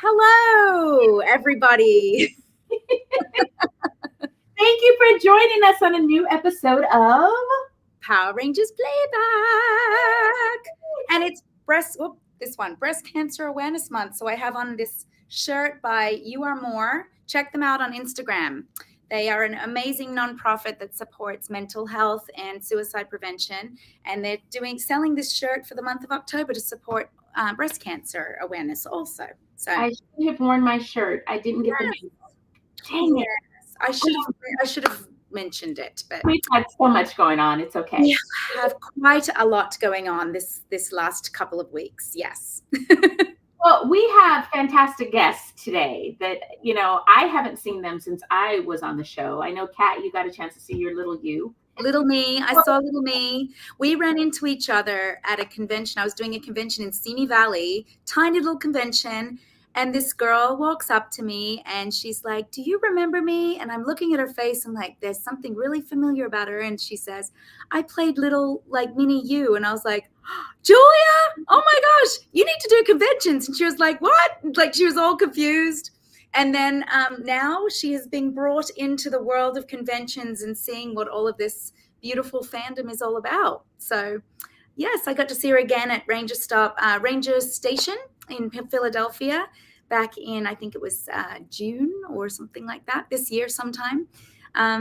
Hello, everybody. Thank you for joining us on a new episode of Power Rangers Playback. And it's Breast Cancer Awareness Month. So I have on this shirt by You Are More. Check them out on Instagram. They are an amazing nonprofit that supports mental health and suicide prevention. And they're selling this shirt for the month of October to support breast cancer awareness also. So I should have worn my shirt. I didn't get the name. Dang it. I should have mentioned it, but We've had so much going on. It's okay. we have quite a lot going on this last couple of weeks. Yes. Well, we have fantastic guests today that, I haven't seen them since I was on the show. I know, Kat, you got a chance to see your little you. Little me. I saw little me. We ran into each other at a convention. I was doing a convention in Simi Valley, tiny little convention. And this girl walks up to me and she's like, "Do you remember me?" And I'm looking at her face. I'm like, there's something really familiar about her. And she says, "I played little mini you." And I was like, "Julia, oh my gosh, you need to do conventions." And she was like, "What?" Like she was all confused. And then now she is being brought into the world of conventions and seeing what all of this beautiful fandom is all about. So yes, I got to see her again at Ranger Station in Philadelphia back in, I think it was June or something like that, this year sometime.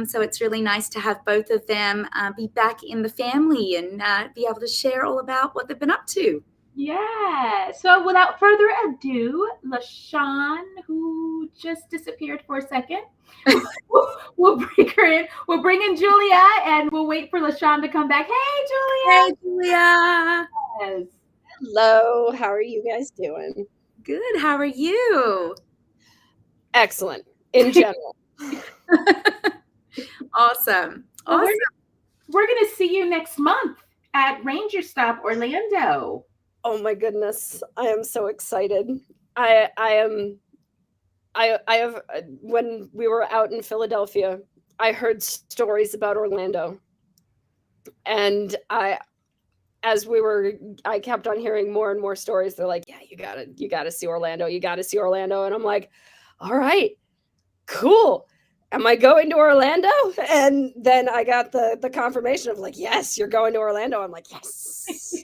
So it's really nice to have both of them be back in the family and be able to share all about what they've been up to. Yeah. So without further ado, Lasean, who just disappeared for a second, we'll bring her in. We'll bring in Julia and we'll wait for Lasean to come back. Hey, Julia. Hey, Julia. Yes. Hello, how are you guys doing? Good. How are you? Excellent, in general. Awesome. Well, Awesome. We're going to see you next month at Ranger Stop Orlando. Oh my goodness, I am so excited. I have, when we were out in Philadelphia, I heard stories about Orlando. And I kept on hearing more and more stories. They're like, "Yeah, you gotta see Orlando. You gotta see Orlando." And I'm like, all right, cool. Am I going to Orlando? And then I got the confirmation of like, yes, you're going to Orlando. I'm like, yes.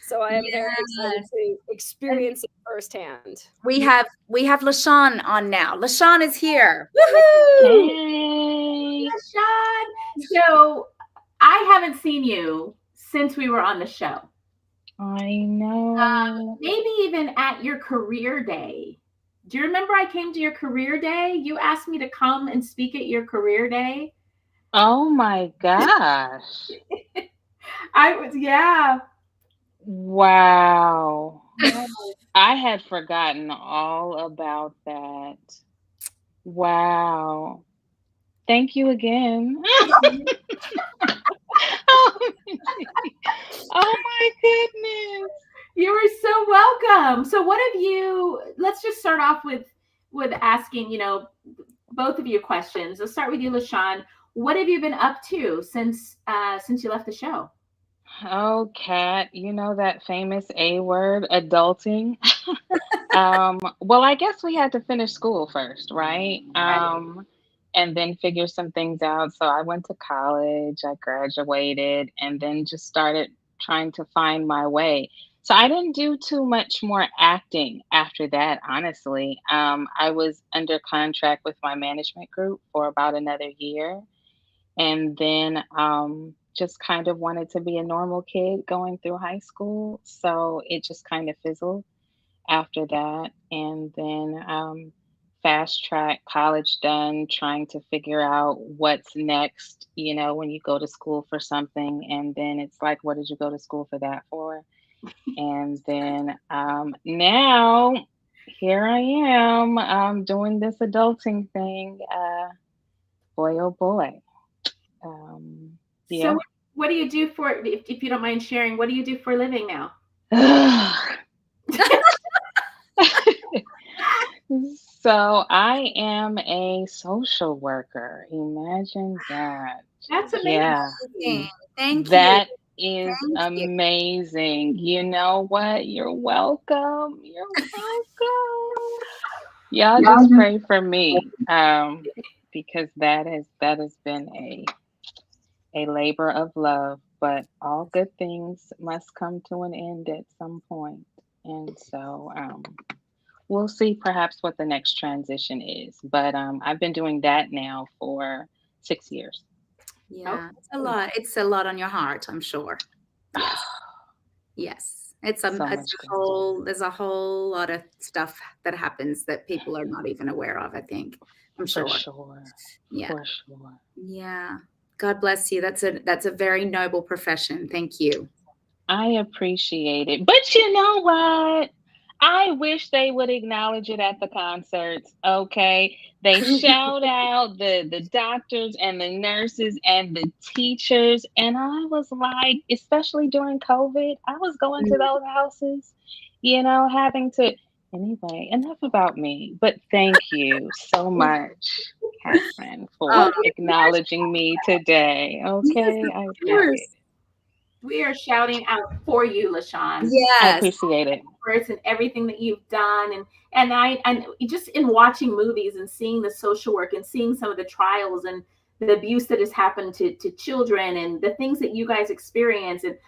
So I am very excited to experience it firsthand. We have Lasean on now. Lasean is here. Woohoo! Hey, Lasean. So I haven't seen you since we were on the show. I know. Maybe even at your career day. Do you remember I came to your career day? You asked me to come and speak at your career day. Oh my gosh. Yeah. Wow. I had forgotten all about that. Wow. Thank you again. Oh my goodness. You were so welcome. So let's just start off with asking, both of you questions. Let's start with you, Lasean. What have you been up to since you left the show? Oh, Kat, you know that famous A word, adulting. Well, I guess we had to finish school first, right? And then figure some things out. So I went to college, I graduated, and then just started trying to find my way. So I didn't do too much more acting after that, honestly. I was under contract with my management group for about another year. And then just kind of wanted to be a normal kid going through high school. So it just kind of fizzled after that. And then fast track, college done, trying to figure out what's next, when you go to school for something. And then it's like, what did you go to school for that for? And then now here I am doing this adulting thing. Boy, oh boy. Yeah. So what do you do if you don't mind sharing, what do you do for a living now? So I am a social worker. Imagine that. That's amazing. Yeah. Thank you. That is amazing. You know what? You're welcome. You're welcome. Y'all just pray for me, because that has been a labor of love. But all good things must come to an end at some point, and so we'll see perhaps what the next transition is. But I've been doing that now for 6 years. Yeah, it's a lot. It's a lot on your heart, I'm sure. Yes. Yes. So It's much a good. whole, there's a whole lot of stuff that happens that people are not even aware of, I think. I'm For sure. sure. Yeah. For sure. Yeah. God bless you. That's a very noble profession. Thank you. I appreciate it. But you know what? I wish they would acknowledge it at the concerts. Okay. They shout out the doctors and the nurses and the teachers. And I was like, especially during COVID, I was going to those houses, having to. Anyway, enough about me. But thank you so much, Catherine, Oh, for acknowledging me today. yes, Okay. I of appreciate course. it. We are shouting out for you, Lasean. I Yes. appreciate it. And everything that you've done, and just in watching movies and seeing the social work and seeing some of the trials and the abuse that has happened to children and the things that you guys experience, and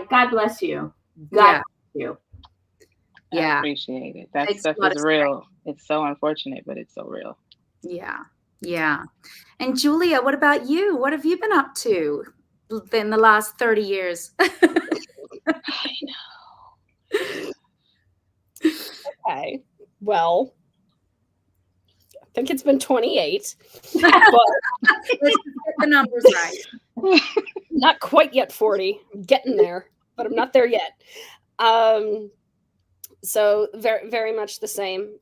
God bless you. God bless you. I Yeah. appreciate it. That Takes a stuff lot is of real. It's so unfortunate, but it's so real. Yeah. Yeah. And Julia, what about you? What have you been up to in the last 30 years? I know. Okay. Well, I think it's been 28, but Let's just get the numbers right. not quite yet 40. I'm getting there, but I'm not there yet. So very, very much the same.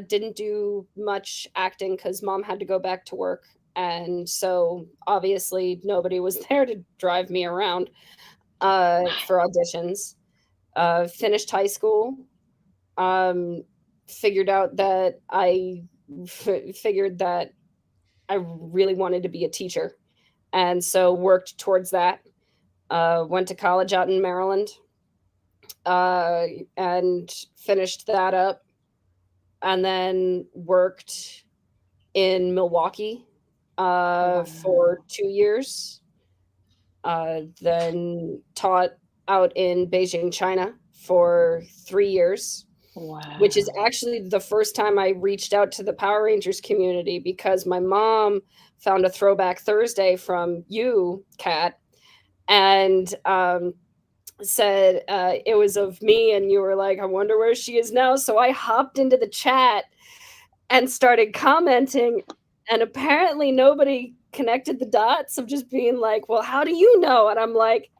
Didn't do much acting because mom had to go back to work. And so obviously nobody was there to drive me around for auditions. Finished high school. Figured out that figured that I really wanted to be a teacher. And so worked towards that. Went to college out in Maryland. And finished that up, and then worked in Milwaukee for 2 years. Then taught out in Beijing, China for 3 years, which is actually the first time I reached out to the Power Rangers community because my mom found a Throwback Thursday from you, Kat, and said it was of me, and you were like, I wonder where she is now. So I hopped into the chat and started commenting, and apparently nobody connected the dots of just being like, well, how do you know? And I'm like,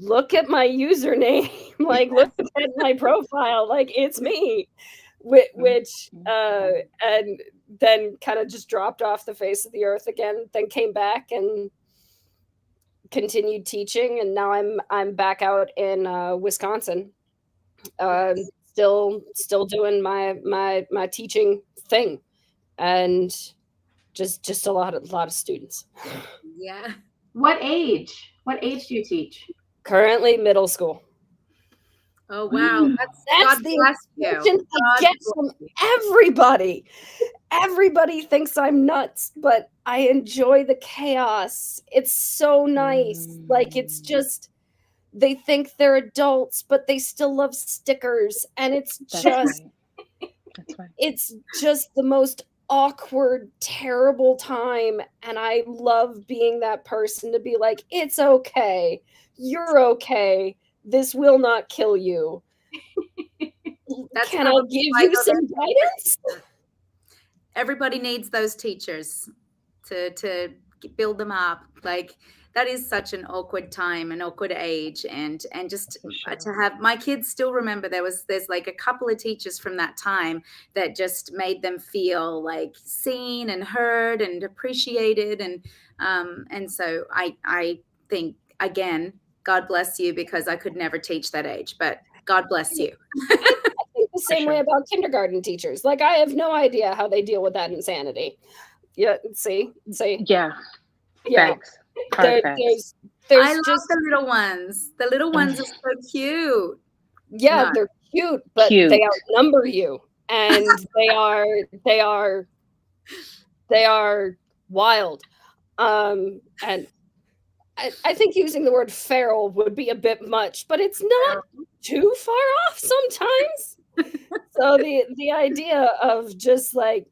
look at my username, like look at my profile, like it's me, which and then kind of just dropped off the face of the earth again, then came back and continued teaching, and now I'm back out in Wisconsin, still doing my teaching thing, and just a lot of students. Yeah. What age do you teach? Currently middle school. Oh wow, that's God the bless you. attention I get from everybody. Everybody thinks I'm nuts, but I enjoy the chaos. It's so nice. Like it's just they think they're adults, but they still love stickers, and it's That's right. It's just the most awkward, terrible time, and I love being that person to be like, it's okay. You're okay. This will not kill you. Can I give you some guidance? Everybody needs those teachers to build them up. Like that is such an awkward time, an awkward age, and just to have my kids still remember there's like a couple of teachers from that time that just made them feel like seen and heard and appreciated, and so I think again, God bless you, because I could never teach that age, but God bless you. I think the same way about kindergarten teachers. Like I have no idea how they deal with that insanity. Yeah, see. Yeah. Thanks. There's I love just the little ones. The little ones are so cute. Yeah, they're cute, but they outnumber you. and they are wild. And I think using the word feral would be a bit much, but it's not too far off sometimes. So the idea of just like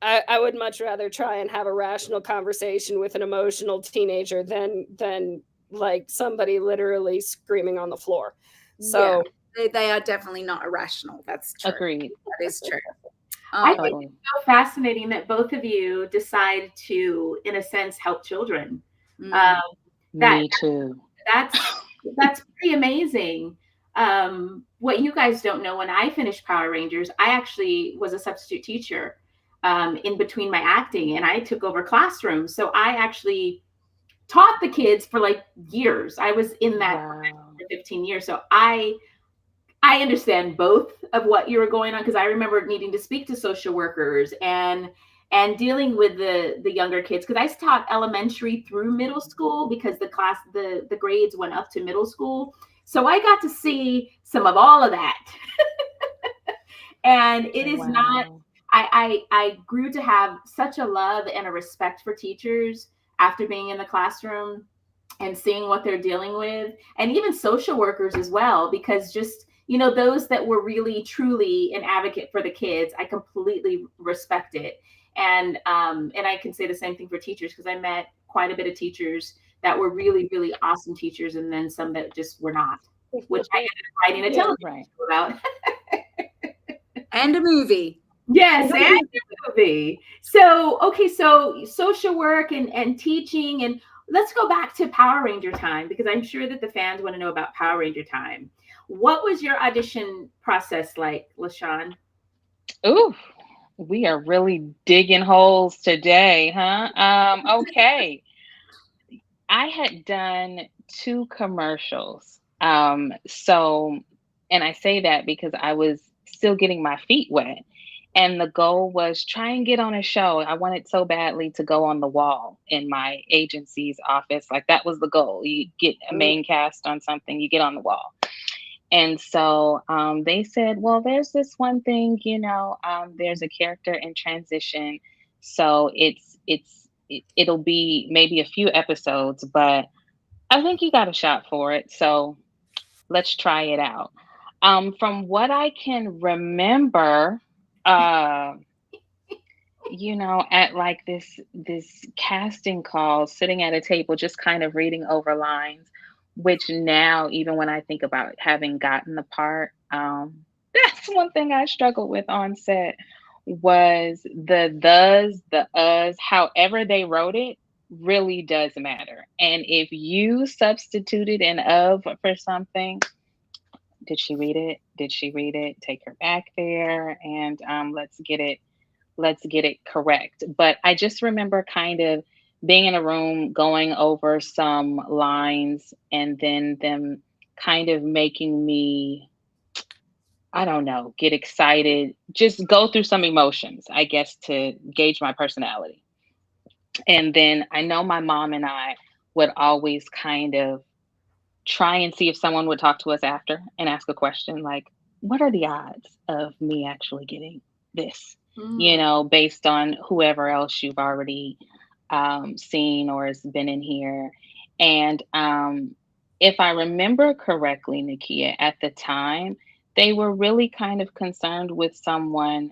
I would much rather try and have a rational conversation with an emotional teenager than like somebody literally screaming on the floor. So they are definitely not irrational. That's true. Agreed. That is true. I Totally. think it's so fascinating that both of you decide to, in a sense, help children. Mm. Me too. That's pretty amazing. What you guys don't know, when I finished Power Rangers, I actually was a substitute teacher in between my acting, and I took over classrooms. So I actually taught the kids for like years. I was in that profession for 15 years. So I understand both of what you were going on, because I remember needing to speak to social workers and dealing with the younger kids, because I taught elementary through middle school because the grades went up to middle school. So I got to see some of all of that. And it is not, I grew to have such a love and a respect for teachers after being in the classroom and seeing what they're dealing with, and even social workers as well, because just, you know, those that were really truly an advocate for the kids, I completely respect it. And I can say the same thing for teachers, because I met quite a bit of teachers that were really, really awesome teachers, and then some that just were not, which I ended up writing a television show about. And a movie. Yes, and a movie. So, okay, so social work and teaching, and let's go back to Power Ranger time, because I'm sure that the fans want to know about Power Ranger time. What was your audition process like, Lasean? Ooh, we are really digging holes today, huh? Okay. I had done 2 commercials. So, and I say that because I was still getting my feet wet. And the goal was try and get on a show. I wanted so badly to go on the wall in my agency's office. Like that was the goal. You get a main cast on something, you get on the wall. And so they said, well, there's this one thing, there's a character in transition. So it'll be maybe a few episodes, but I think you got a shot for it. So let's try it out. From what I can remember, at like this casting call, sitting at a table, just kind of reading over lines, which now, even when I think about having gotten the part, that's one thing I struggled with on set, was the thes, the us, however they wrote it really does matter. And if you substituted an of for something, did she read it? Did she read it? Take her back there, and let's get it correct. But I just remember kind of being in a room, going over some lines, and then them kind of making me, I don't know, get excited, just go through some emotions, I guess, to gauge my personality. And then I know my mom and I would always kind of try and see if someone would talk to us after and ask a question like, what are the odds of me actually getting this? Based on whoever else you've already seen or has been in here. And if I remember correctly, Nakia, at the time, they were really kind of concerned with someone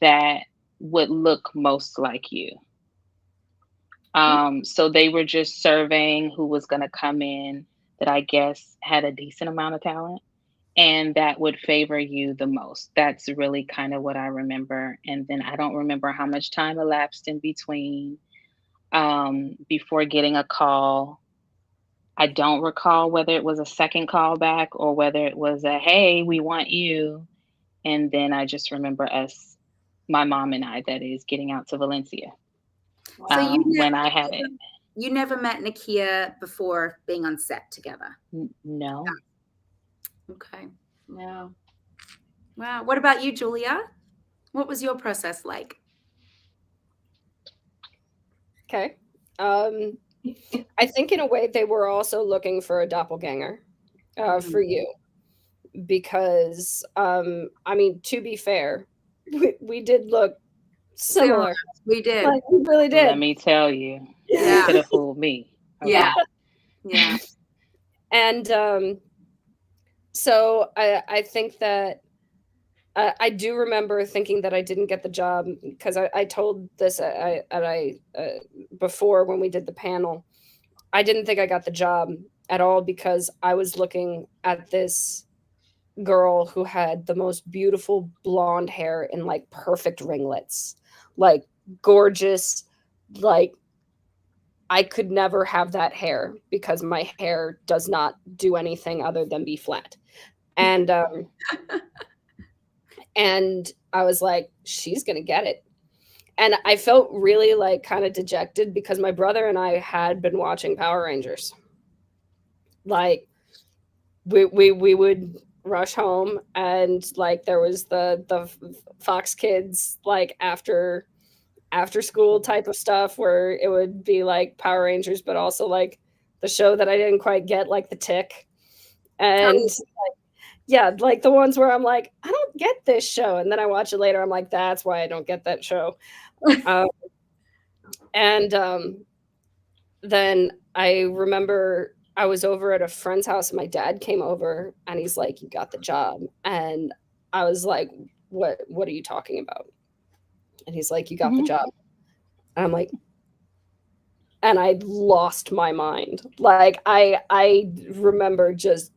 that would look most like you. So they were just surveying who was going to come in that I guess had a decent amount of talent and that would favor you the most. That's really kind of what I remember. And then I don't remember how much time elapsed in between before getting a call. I don't recall whether it was a second call back or whether it was a, hey, we want you. And then I just remember us, my mom and I, that is, getting out to Valencia. So when I had it. You never met Nakia before being on set together? No. Okay. No. Wow. What about you, Julia? What was your process like? Okay. I think in a way they were also looking for a doppelganger for you, because to be fair, we did look similar. We did. Like, we really did. Let me tell you, Yeah. you could have fooled me. Yeah. Yeah. And so I think that I do remember thinking that I didn't get the job because I told this before when we did the panel. I didn't think I got the job at all because I was looking at this girl who had the most beautiful blonde hair in like perfect ringlets, like gorgeous, like I could never have that hair because my hair does not do anything other than be flat. And and I was like, she's gonna get it. And I felt really like kind of dejected because my brother and I had been watching Power Rangers. Like we would rush home and like there was the Fox Kids like after school type of stuff where it would be like Power Rangers, but also like the show that I didn't quite get, like The Tick. And like, yeah, like the ones where I'm like, I don't get this show. And then I watch it later. I'm like, that's why I don't get that show. And then I remember I was over at a friend's house and my dad came over and he's like, you got the job. And I was like, what are you talking about? And he's like, you got the job. And I'm like, and I lost my mind. Like I remember just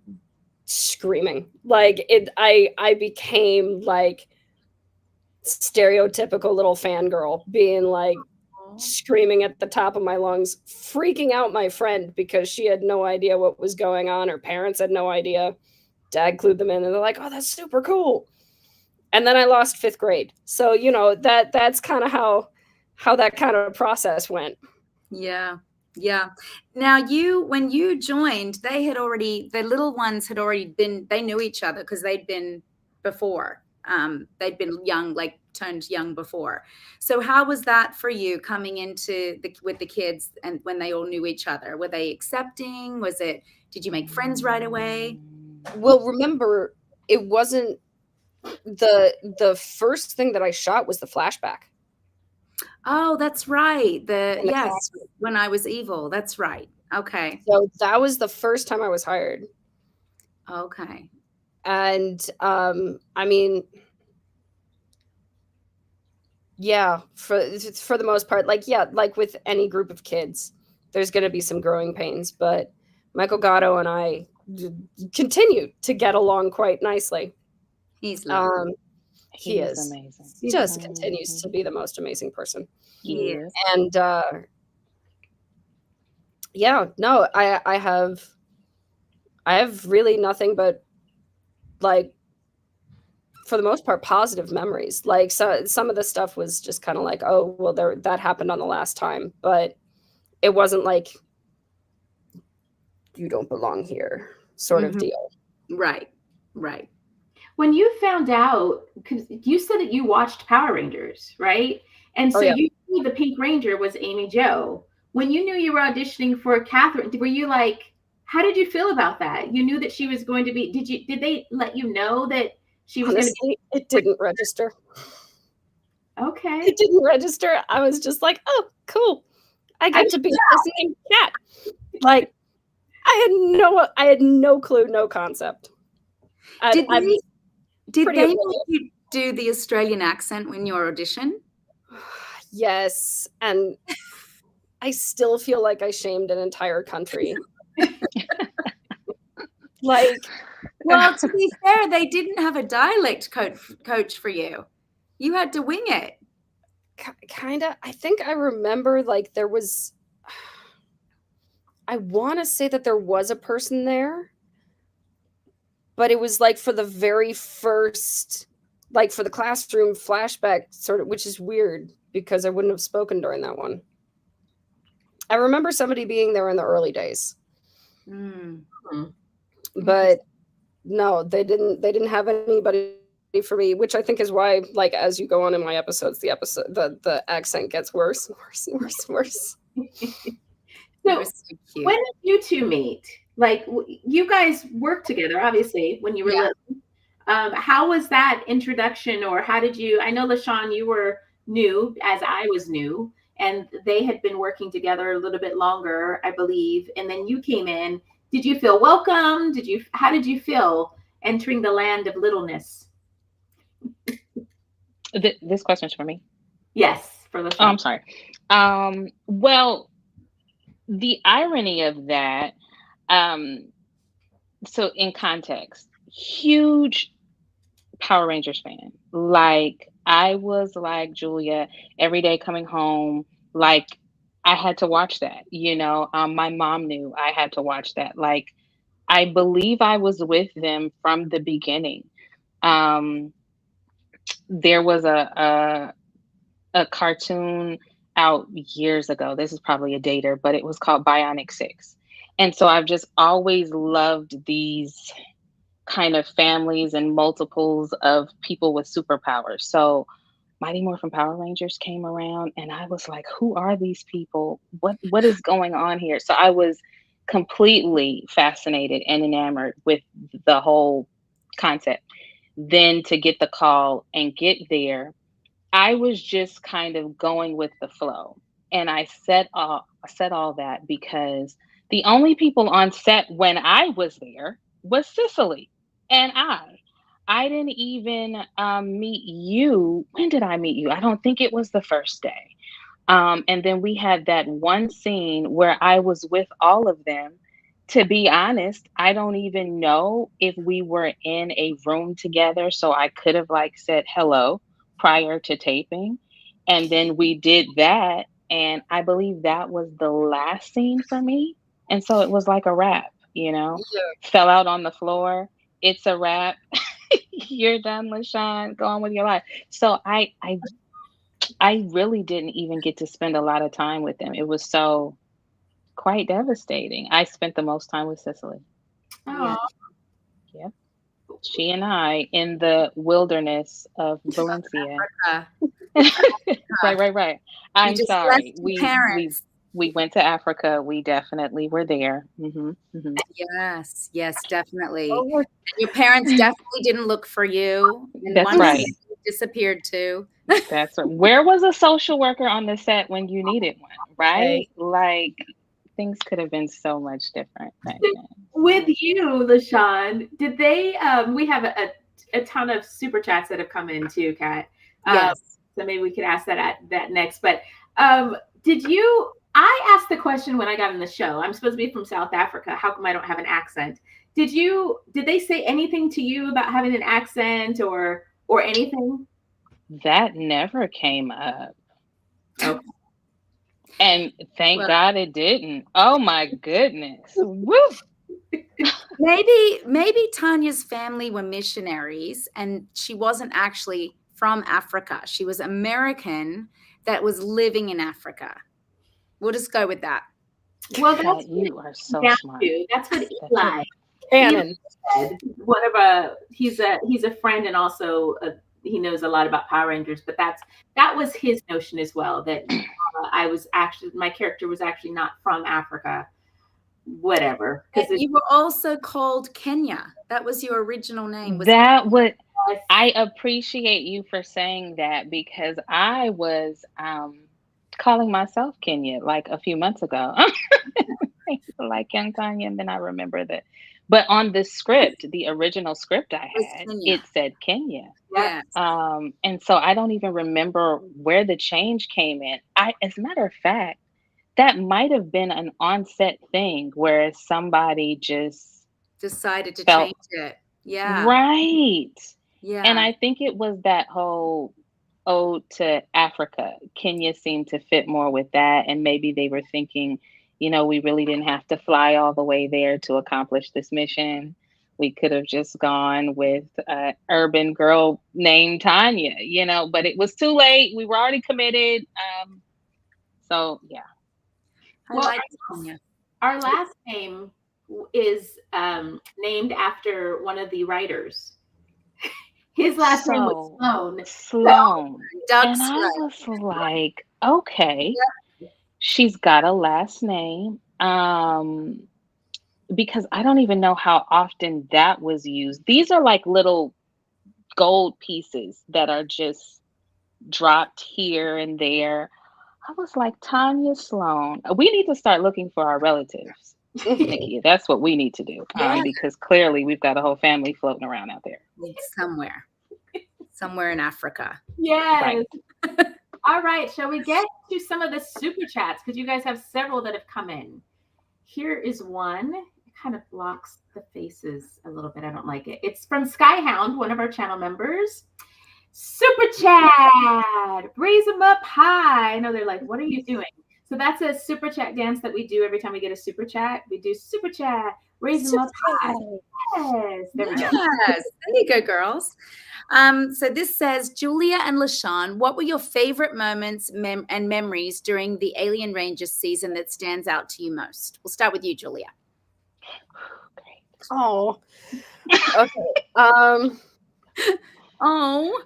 screaming. Like I became like stereotypical little fangirl, being like screaming at the top of my lungs, freaking out my friend because she had no idea what was going on. Her parents had no idea. Dad clued them in and they're like, oh, that's super cool. And then I lost 5th grade. So, you know, that's kind of how that kind of process went. Yeah. Yeah. Now when you joined, the little ones had already been, they knew each other because they'd been before. They'd been young, like turned young before. So how was that for you coming into with the kids and when they all knew each other? Were they accepting? Did you make friends right away? Well, remember, it wasn't the first thing that I shot was the flashback. Oh, that's right. Yes, when I was evil. That's right. Okay. So that was the first time I was hired. Okay. And I mean, yeah, for the most part, like, yeah, like with any group of kids, there's going to be some growing pains, but Michael Gatto and I continue to get along quite nicely. He's lovely. He is amazing. He just continues to be the most amazing person. He is. And yeah, no, I have really nothing but, like, for the most part, positive memories. Like, so some of the stuff was just kind of like, oh, well, that happened on the last time, but it wasn't like you don't belong here sort of deal. Right. When you found out, because you said that you watched Power Rangers, right? And so you knew the Pink Ranger was Amy Jo. When you knew you were auditioning for Catherine, were you like, how did you feel about that? You knew that she was going to be, did they let you know that she was going to be? It didn't register. Okay. It didn't register. I was just like, oh, cool. I get to be this named Cat. Like, I had no clue, no concept. Did they make you do the Australian accent when you audition? Yes, and I still feel like I shamed an entire country. Like, well, to be fair, they didn't have a dialect coach for you. You had to wing it. Kind of. I think I remember, like, there was, I want to say that there was a person there, but it was like for the very first, like for the classroom flashback sort of, which is weird because I wouldn't have spoken during that one. I remember somebody being there in the early days. But no, they didn't have anybody for me, which I think is why, like, as you go on in my episodes, the accent gets worse and worse and worse and worse. So when did you two meet? Like, you guys worked together, obviously, when you were little. How was that introduction, or how did you? I know, LaShawn, you were new, as I was new, and they had been working together a little bit longer, I believe. And then you came in. Did you feel welcome? Did you? How did you feel entering the land of littleness? This question's for me. Yes, for Oh, I'm LaShawn. sorry. Well, the irony of that, um, so in context, huge Power Rangers fan. Like I was like Julia every day coming home. Like I had to watch that. My mom knew I had to watch that. Like I believe I was with them from the beginning. Um, there was a cartoon out years ago. This is probably a dater, but it was called Bionic Six. And so I've just always loved these kind of families and multiples of people with superpowers. So Mighty Morphin Power Rangers came around and I was like, who are these people? What is going on here? So I was completely fascinated and enamored with the whole concept. Then to get the call and get there, I was just kind of going with the flow. And I said all that because the only people on set when I was there was Cicely and I. I didn't even meet you. When did I meet you? I don't think it was the first day. And then we had that one scene where I was with all of them. To be honest, I don't even know if we were in a room together. So I could have like said hello prior to taping. And then we did that. And I believe that was the last scene for me. And so it was like a wrap. Fell out on the floor. It's a wrap. You're done, LaShawn. Go on with your life. So I really didn't even get to spend a lot of time with them. It was so quite devastating. I spent the most time with Cicely. Yeah. Oh, Yep. She and I in the wilderness of Valencia. Uh, Right. you I'm just left sorry. your We parents. we went to Africa. We definitely were there. Yes, yes, definitely. Oh, we're- Your parents definitely didn't look for you, and That's one right. second you disappeared too. That's right. Where was a social worker on the set when you needed one, Right. right? Like things could have been so much different back then. with you, LaShawn, did they? We have a ton of super chats that have come in too, Kat. Um, Yes. so maybe we could ask that next. But did you? I asked the question when I got in the show. I'm supposed to be from South Africa. How come I don't have an accent? Did you? Did they say anything to you about having an accent or anything? That never came up. Okay. And thank Well, God it didn't. Oh my goodness. Woo! maybe Tanya's family were missionaries and she wasn't actually from Africa. She was American that was living in Africa. We'll just go with that. Well, Kat, that's what you are so down smart. to. That's what That's Eli Canon. said. One of he's a friend and also he knows a lot about Power Rangers. But that was his notion as well. That I was actually my character was actually not from Africa. Whatever, And because you were also called Kenya. That was your original name. Was that would I appreciate you for saying that because I was calling myself Kenya like a few months ago. Like young Tanya, and then I remember that. But on the script, the original script I was had, Kenya. it said Kenya. Yeah. And so I don't even remember where the change came in. As a matter of fact, that might have been an on-set thing where somebody just Decided to felt change it. Yeah. right. And Yeah. I think it was that whole ode to Africa. Kenya seemed to fit more with that. And maybe they were thinking, we really didn't have to fly all the way there to accomplish this mission. We could have just gone with an urban girl named Tanya, but it was too late. We were already committed. So, yeah. I well, like Kenya. our last name is named after one of the writers. His last name was Sloan. Sloan. Doug And I Sloan. was like, okay, she's got a last name. Because I don't even know how often that was used. These are like little gold pieces that are just dropped here and there. I was like, Tanya Sloan, we need to start looking for our relatives, Nakia. That's what we need to do, Yeah. because clearly we've got a whole family floating around out there. Like somewhere in Africa. Yes. All right. Shall we get to some of the super chats? Because you guys have several that have come in. Here is one. It kind of blocks the faces a little bit. I don't like it. It's from Skyhound, one of our channel members. Super chat. Raise them up high. I know they're like, what are you doing? So that's a super chat dance that we do every time we get a super chat. We do super chat. Raise them up high. Yes. There we go. Yes. There you go, girls. So this says, Julia and Lasean, what were your favorite moments and memories during the Alien Rangers season that stands out to you most? We'll start with you, Julia. Great. Oh, okay. Oh,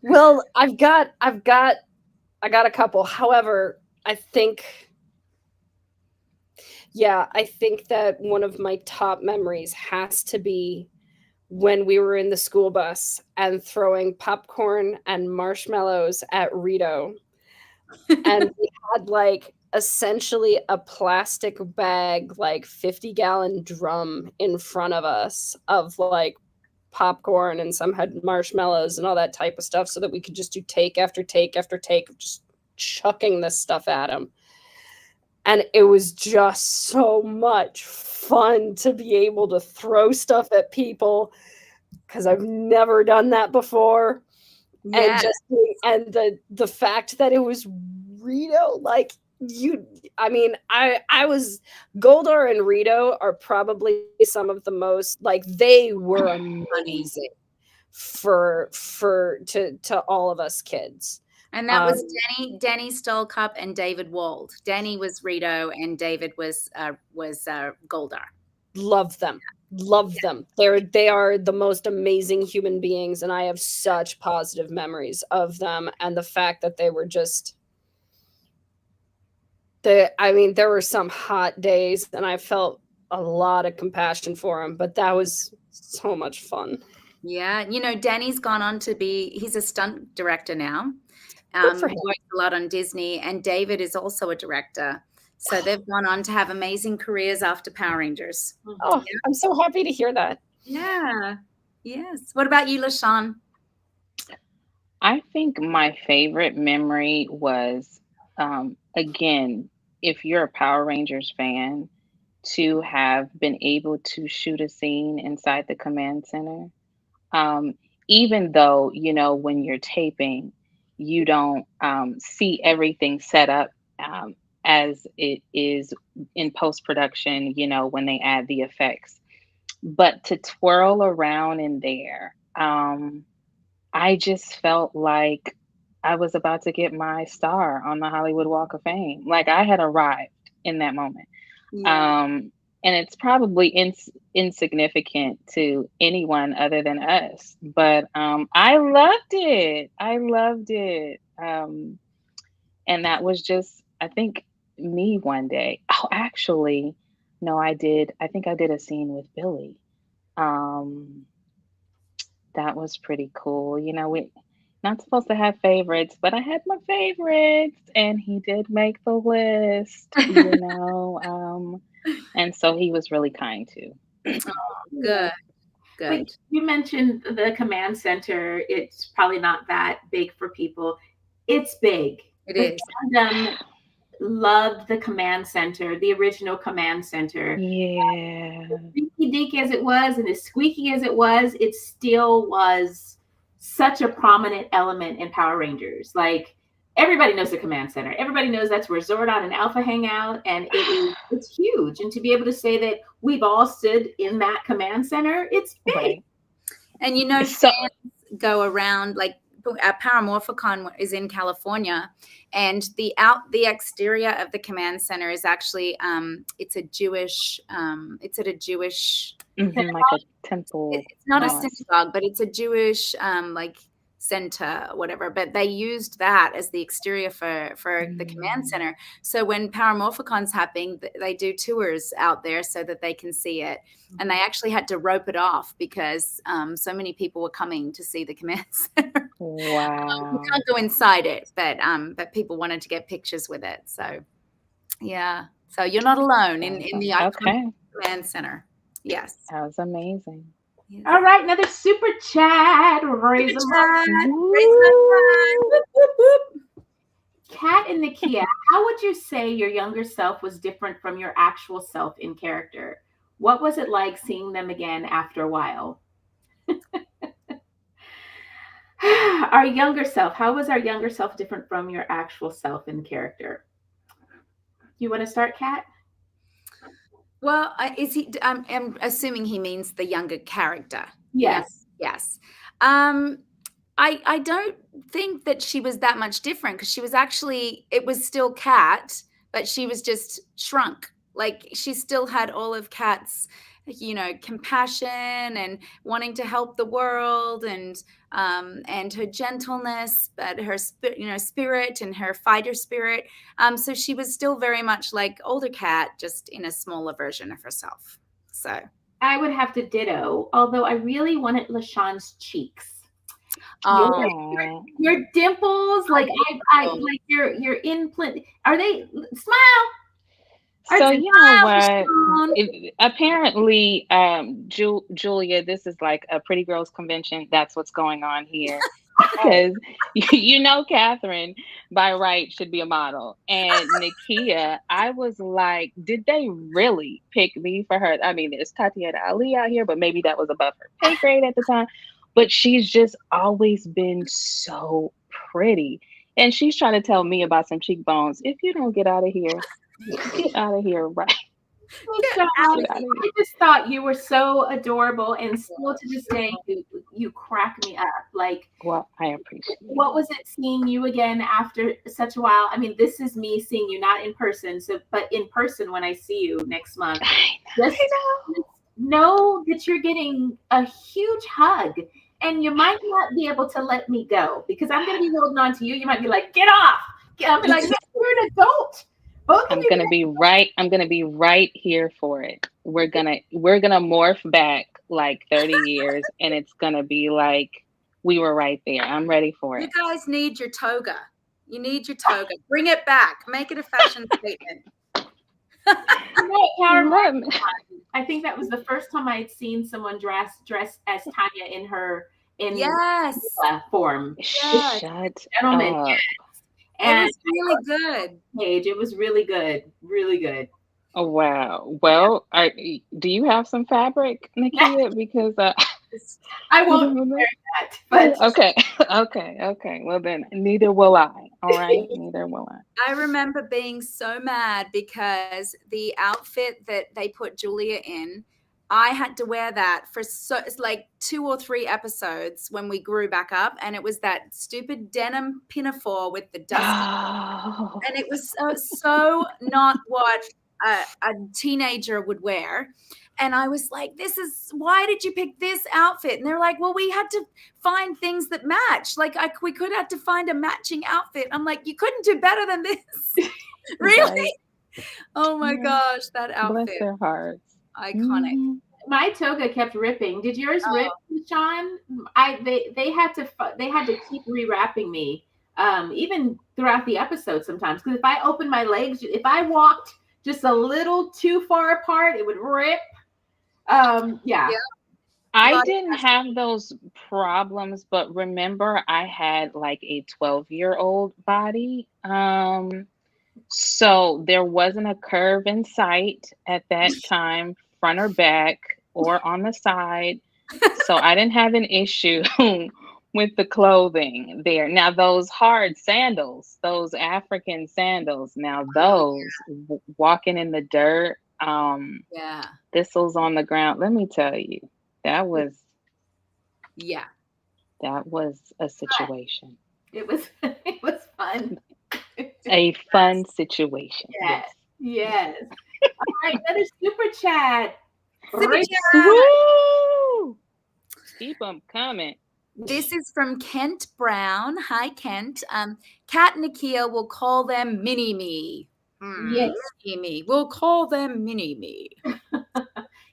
Well, I got a couple. However, I think that one of my top memories has to be when we were in the school bus and throwing popcorn and marshmallows at Rito. And we had like essentially a plastic bag, like 50-gallon drum in front of us of like popcorn, and some had marshmallows and all that type of stuff, so that we could just do take after take after take of just chucking this stuff at him. And it was just so much fun to be able to throw stuff at people, because I've never done that before. yeah. And the fact that it was Rito, like I was Goldar and Rito are probably some of the most, like, they were amazing to all of us kids. And that was Danny Stolkup and David Wald. Danny was Rito and David was Goldar. Love them. They are the most amazing human beings, and I have such positive memories of them. And the fact that they were just there were some hot days, and I felt a lot of compassion for them, but that was so much fun. Yeah, Danny's gone on to he's a stunt director now. Good for him. Works a lot on Disney, and David is also a director. So they've gone on to have amazing careers after Power Rangers. Oh, yeah. I'm so happy to hear that. Yeah. Yes. What about you, Lasean? I think my favorite memory was, again, if you're a Power Rangers fan, to have been able to shoot a scene inside the command center. Even though, when you're taping, you don't see everything set up as it is in post-production, when they add the effects. But to twirl around in there, I just felt like I was about to get my star on the Hollywood Walk of Fame. Like, I had arrived in that moment. Yeah. And it's probably insignificant to anyone other than us, but I loved it. And that was just, I think, me one day. Oh, actually, no, I did. I think I did a scene with Billy. That was pretty cool. We not supposed to have favorites, but I had my favorites, and he did make the list, and so he was really kind too. Good. Like you mentioned the command center, it's probably not that big for people. It's big. It is. Fandom loved the command center, the original command center. Yeah. As dinky dinky as it was and as squeaky as it still was such a prominent element in Power Rangers. Like, everybody knows the command center. Everybody knows that's where Zordon and Alpha hang out, and it's huge. And to be able to say that we've all stood in that command center, it's big. Right. And fans go around, like, Paramorphicon is in California, and the exterior of the command center is actually it's at a Jewish like a temple. It's not a synagogue, but it's a Jewish center or whatever, but they used that as the exterior for the command center. So when Paramorphicon's happening, they do tours out there so that they can see it. And they actually had to rope it off because so many people were coming to see the command center. Wow. You can't go inside it, but people wanted to get pictures with it. So yeah. So you're not alone in the iconic command center. Yes. That was amazing. Yes. All right, another super chat. Raise them up. Whoop, whoop, whoop. Kat and Nakia, how would you say your younger self was different from your actual self in character? What was it like seeing them again after a while? Our younger self. How was our younger self different from your actual self in character? You want to start, Kat? Well, is he? I'm assuming he means the younger character. Yes. Yes. I don't think that she was that much different because she was actually, it was still Kat, but she was just shrunk. Like she still had all of Kat's, compassion and wanting to help the world and her gentleness, but her spirit and her fighter spirit. So she was still very much like older Kat, just in a smaller version of herself. So I would have to ditto, although I really wanted Lasean's cheeks. Your dimples, like I like your implant. Are they smile? So you know what? Apparently, Julia, this is like a pretty girls convention. That's what's going on here. Because Catherine by right should be a model, and Nakia, I was like, did they really pick me for her? I mean, there's Tatiana Ali out here, but maybe that was above her pay grade at the time. But she's just always been so pretty, and she's trying to tell me about some cheekbones. If you don't get out of here. Get out of here, right? I just thought you were so adorable, and still to this day, you crack me up. Like, well, I appreciate it. What was it seeing you again after such a while? I mean, this is me seeing you not in person, but in person when I see you next month. Just know that you're getting a huge hug, and you might not be able to let me go because I'm going to be holding on to you. You might be like, "Get off!" I'll be like, "No, you're an adult." I'm gonna be right here for it. We're gonna morph back like 30 years, and it's gonna be like we were right there. I'm ready for it. You guys need your toga. You need your toga. Bring it back. Make it a fashion statement. I think that was the first time I had seen someone dressed as Tanya in form. Yes. Shut Gentlemen. up. Yes. And it was really good. Paige, it was really good. Really good. Oh, wow. Well, do you have some fabric, Nakia? Because I won't wear that. But okay. Well, then neither will I. All right, neither will I. I remember being so mad because the outfit that they put Julia in, I had to wear that for it's like 2 or 3 episodes when we grew back up, and it was that stupid denim pinafore with the dust, and it was so not what a teenager would wear. And I was like, why did you pick this outfit? And they're like, well, we had to find things that match. Like we could have to find a matching outfit. I'm like, you couldn't do better than this. Really? Oh my gosh, that outfit. Bless their hearts. Iconic. My toga kept ripping. Did yours rip, Sean? They had to keep rewrapping me, even throughout the episode sometimes. Because if I opened my legs, if I walked just a little too far apart, it would rip. Yeah. I didn't have those problems, but remember, I had like a 12-year-old body. So there wasn't a curve in sight at that time, front or back or on the side. So I didn't have an issue with the clothing there. Now those hard sandals, those African sandals, now those walking in the dirt, thistles on the ground. Let me tell you, that was a situation. It was fun. A fun situation. Yes. All right, another super chat. Woo! Keep them coming. This is from Kent Brown. Hi, Kent. Kat and Nakia will call them Mini-Me. Yes. Mini-Me. We'll call them Mini-Me.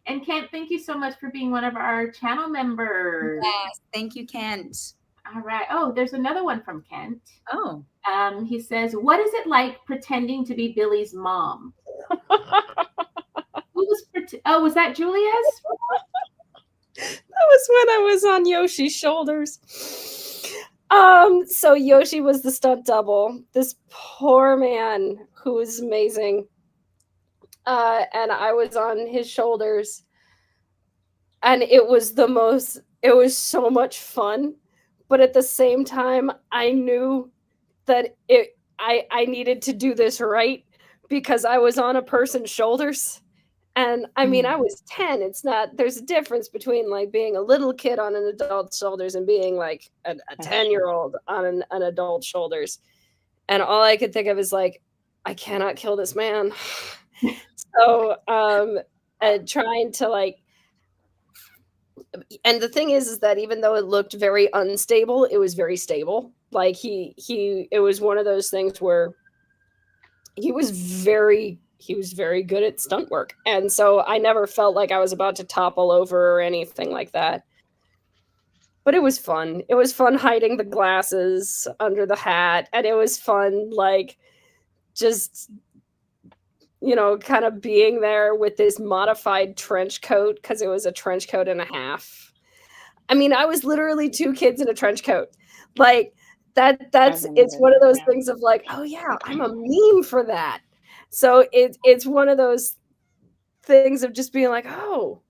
And Kent, thank you so much for being one of our channel members. Yes, thank you, Kent. All right. Oh, there's another one from Kent. Oh. He says, what is it like pretending to be Billy's mom? Was that Julia's? That was when I was on Yoshi's shoulders. So Yoshi was the stunt double. This poor man who was amazing. And I was on his shoulders. And it was so much fun. But at the same time, I knew that I needed to do this right because I was on a person's shoulders. And I mean, I was 10. There's a difference between like being a little kid on an adult's shoulders and being like a 10-year-old on an adult's shoulders. And all I could think of is like, I cannot kill this man. So, and trying to like, and the thing is that even though it looked very unstable, it was very stable. Like it was one of those things where he was very good at stunt work. And so I never felt like I was about to topple over or anything like that. But it was fun. It was fun hiding the glasses under the hat. And it was fun, like, just, kind of being there with this modified trench coat, because it was a trench coat and a half. I mean, I was literally 2 kids in a trench coat. Like, it's one of those things of like, oh yeah, I'm a meme for that. So it's one of those things of just being like, oh,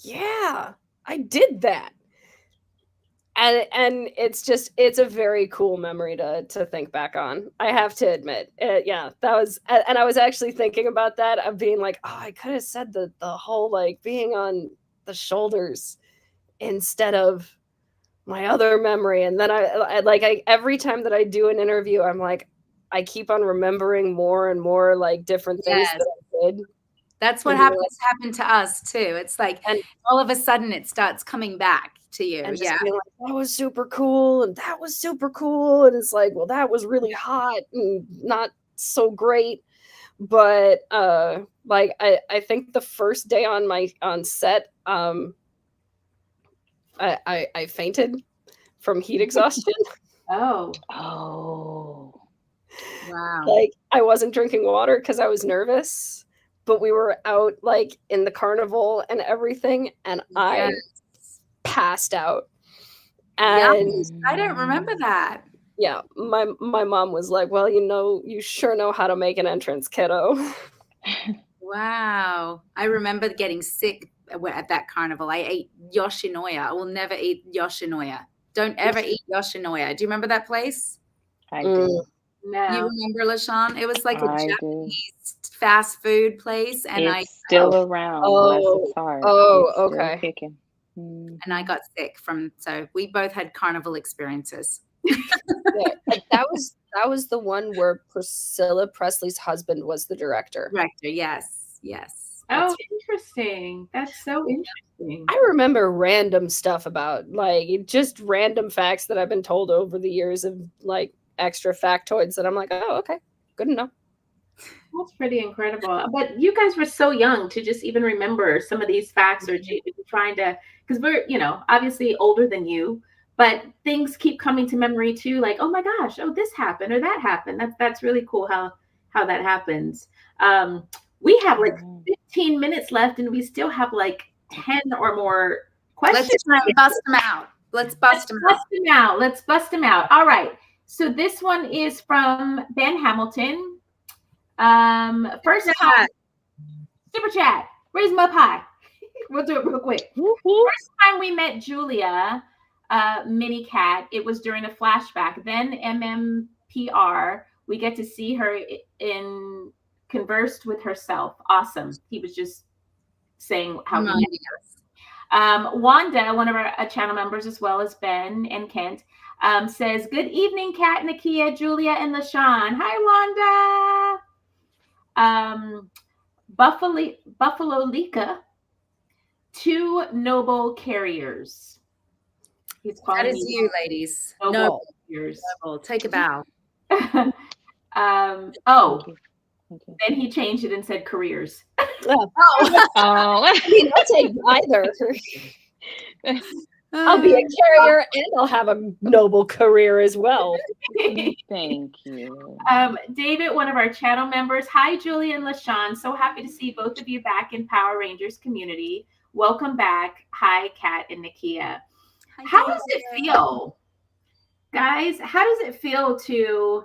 yeah, I did that. And it's a very cool memory to think back on. I have to admit. Yeah, that was, and I was actually thinking about that, of being like, oh, I could have said the whole like being on the shoulders instead of my other memory. And then I every time that I do an interview, I'm like, I keep on remembering more and more like different things that I did. That's what happened to us too. It's like, and all of a sudden it starts coming back to you. And just being like, that was super cool, and that was super cool. And it's like, well, that was really hot and not so great. But like I think the first day on set, I fainted from heat exhaustion. Oh. Wow. Like, I wasn't drinking water because I was nervous, but we were out like in the carnival and everything, and I passed out. And I don't remember that. Yeah, my mom was like, well, you sure know how to make an entrance, kiddo. Wow. I remember getting sick at that carnival. I ate Yoshinoya. I will never eat Yoshinoya. Don't ever eat Yoshinoya. Do you remember that place? I do. No. You remember, Lasean? It was like a Japanese fast food place, and it's still around. Bless its heart. Oh, it's okay. Still kicking. And I got sick so we both had carnival experiences. Yeah, that was the one where Priscilla Presley's husband was the director. Yes. Oh, interesting. That's so interesting. I remember random stuff about like just random facts that I've been told over the years of like extra factoids that I'm like, oh, okay, good enough. That's pretty incredible. But you guys were so young to just even remember some of these facts, or trying to, because we're, obviously older than you, but things keep coming to memory too. Like, oh my gosh, oh, this happened or that happened. That's really cool how that happens. We have like 15 minutes left, and we still have like 10 or more questions. Let's try and bust them out. Let's bust them out. All right. So this one is from Ben Hamilton. First time, super chat, raise them up high. We'll do it real quick. First time we met Julia, Mini Cat, it was during a flashback. Then MMPR, we get to see her conversed with herself. Awesome. He was just saying how he Wanda, one of our channel members, as well as Ben and Kent, says, good evening, Kat, Nakia, Julia, and Lasean. Hi, Wanda. Buffalo Lika, 2 noble carriers. He's That calling is me you, ladies. noble. Yours. Noble. Take a bow. Oh, Thank you. Thank you. then he changed it and said careers. Oh, Oh. Oh, I mean, I'll take either. I'll be a carrier and I'll have a noble career as well. thank you. David, one of our channel members. Hi, Julie and LaShawn. So happy to see both of you back in Power Rangers community. Welcome back. Hi, Kat and Nakia. Hi, How David. does it feel, guys? How does it feel to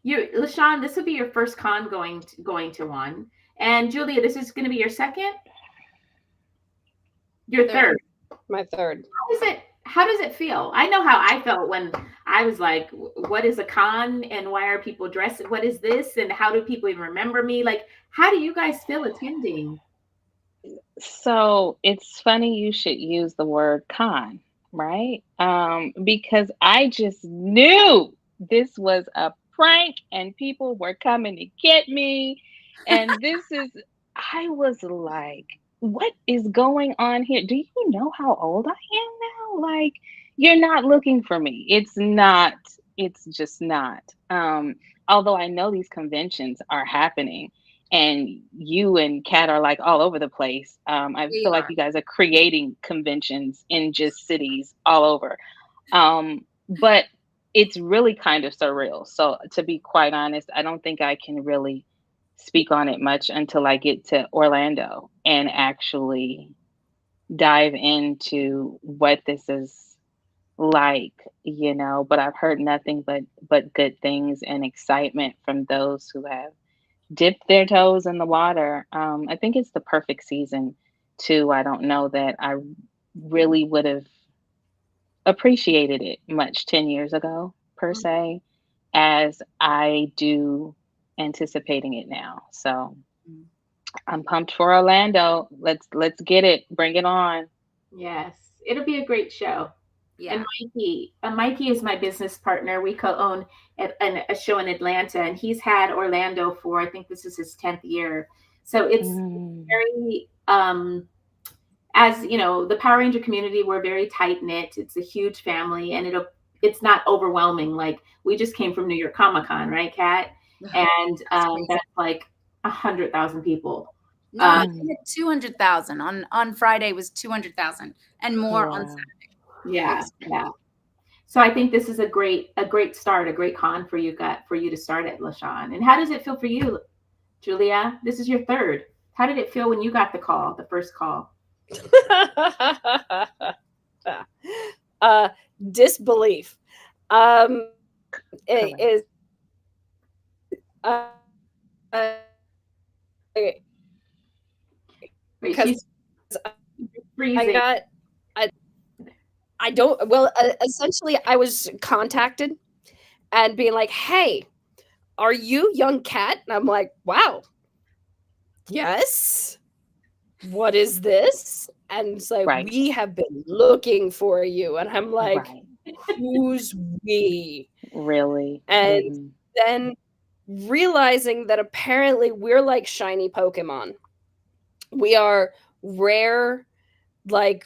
you, LaShawn? This will be your first con going to one, and Julia, this is going to be your second. Your third. My third. How does it feel? I know how I felt when I was like, what is a con and why are people dressed? What is this? And how do people even remember me? Like, how do you guys feel attending? So it's funny you should use the word con, right? Because I just knew this was a prank and people were coming to get me. And I was like, what is going on here? Do you know how old I am now? Like, you're not looking for me. It's just not. Although I know these conventions are happening and you and Kat are like all over the place. I We feel like are. you guys are creating conventions in just cities all over. But it's really kind of surreal. So to be quite honest, I don't think I can really speak on it much until I get to Orlando and actually dive into what this is like, but I've heard nothing but good things and excitement from those who have dipped their toes in the water. I think it's the perfect season too. I don't know that I really would have appreciated it much 10 years ago per se as I do anticipating it now. So I'm pumped for Orlando. Let's get it. Bring it on. Yes, it'll be a great show. Yeah. And Mikey is my business partner. We co-own a show in Atlanta, and he's had Orlando for, I think this is his 10th year. So it's very, as you know, the Power Ranger community, we're very tight knit. It's a huge family, and it's not overwhelming. Like, we just came from New York Comic Con, right, Kat? And that's like 100,000 people. No, I think 200,000 on Friday was 200,000 and more on Saturday. Yeah. So I think this is a great start, a great con for you to start at LaShawn. And how does it feel for you, Julia? This is your third. How did it feel when you got the first call? Disbelief. It is because essentially I was contacted and being like, hey, are you young Kat? And I'm like, wow, yes, what is this? And it's like, we have been looking for you. And I'm like, who's we? Really? And then realizing that apparently we're like shiny Pokemon. We are rare, like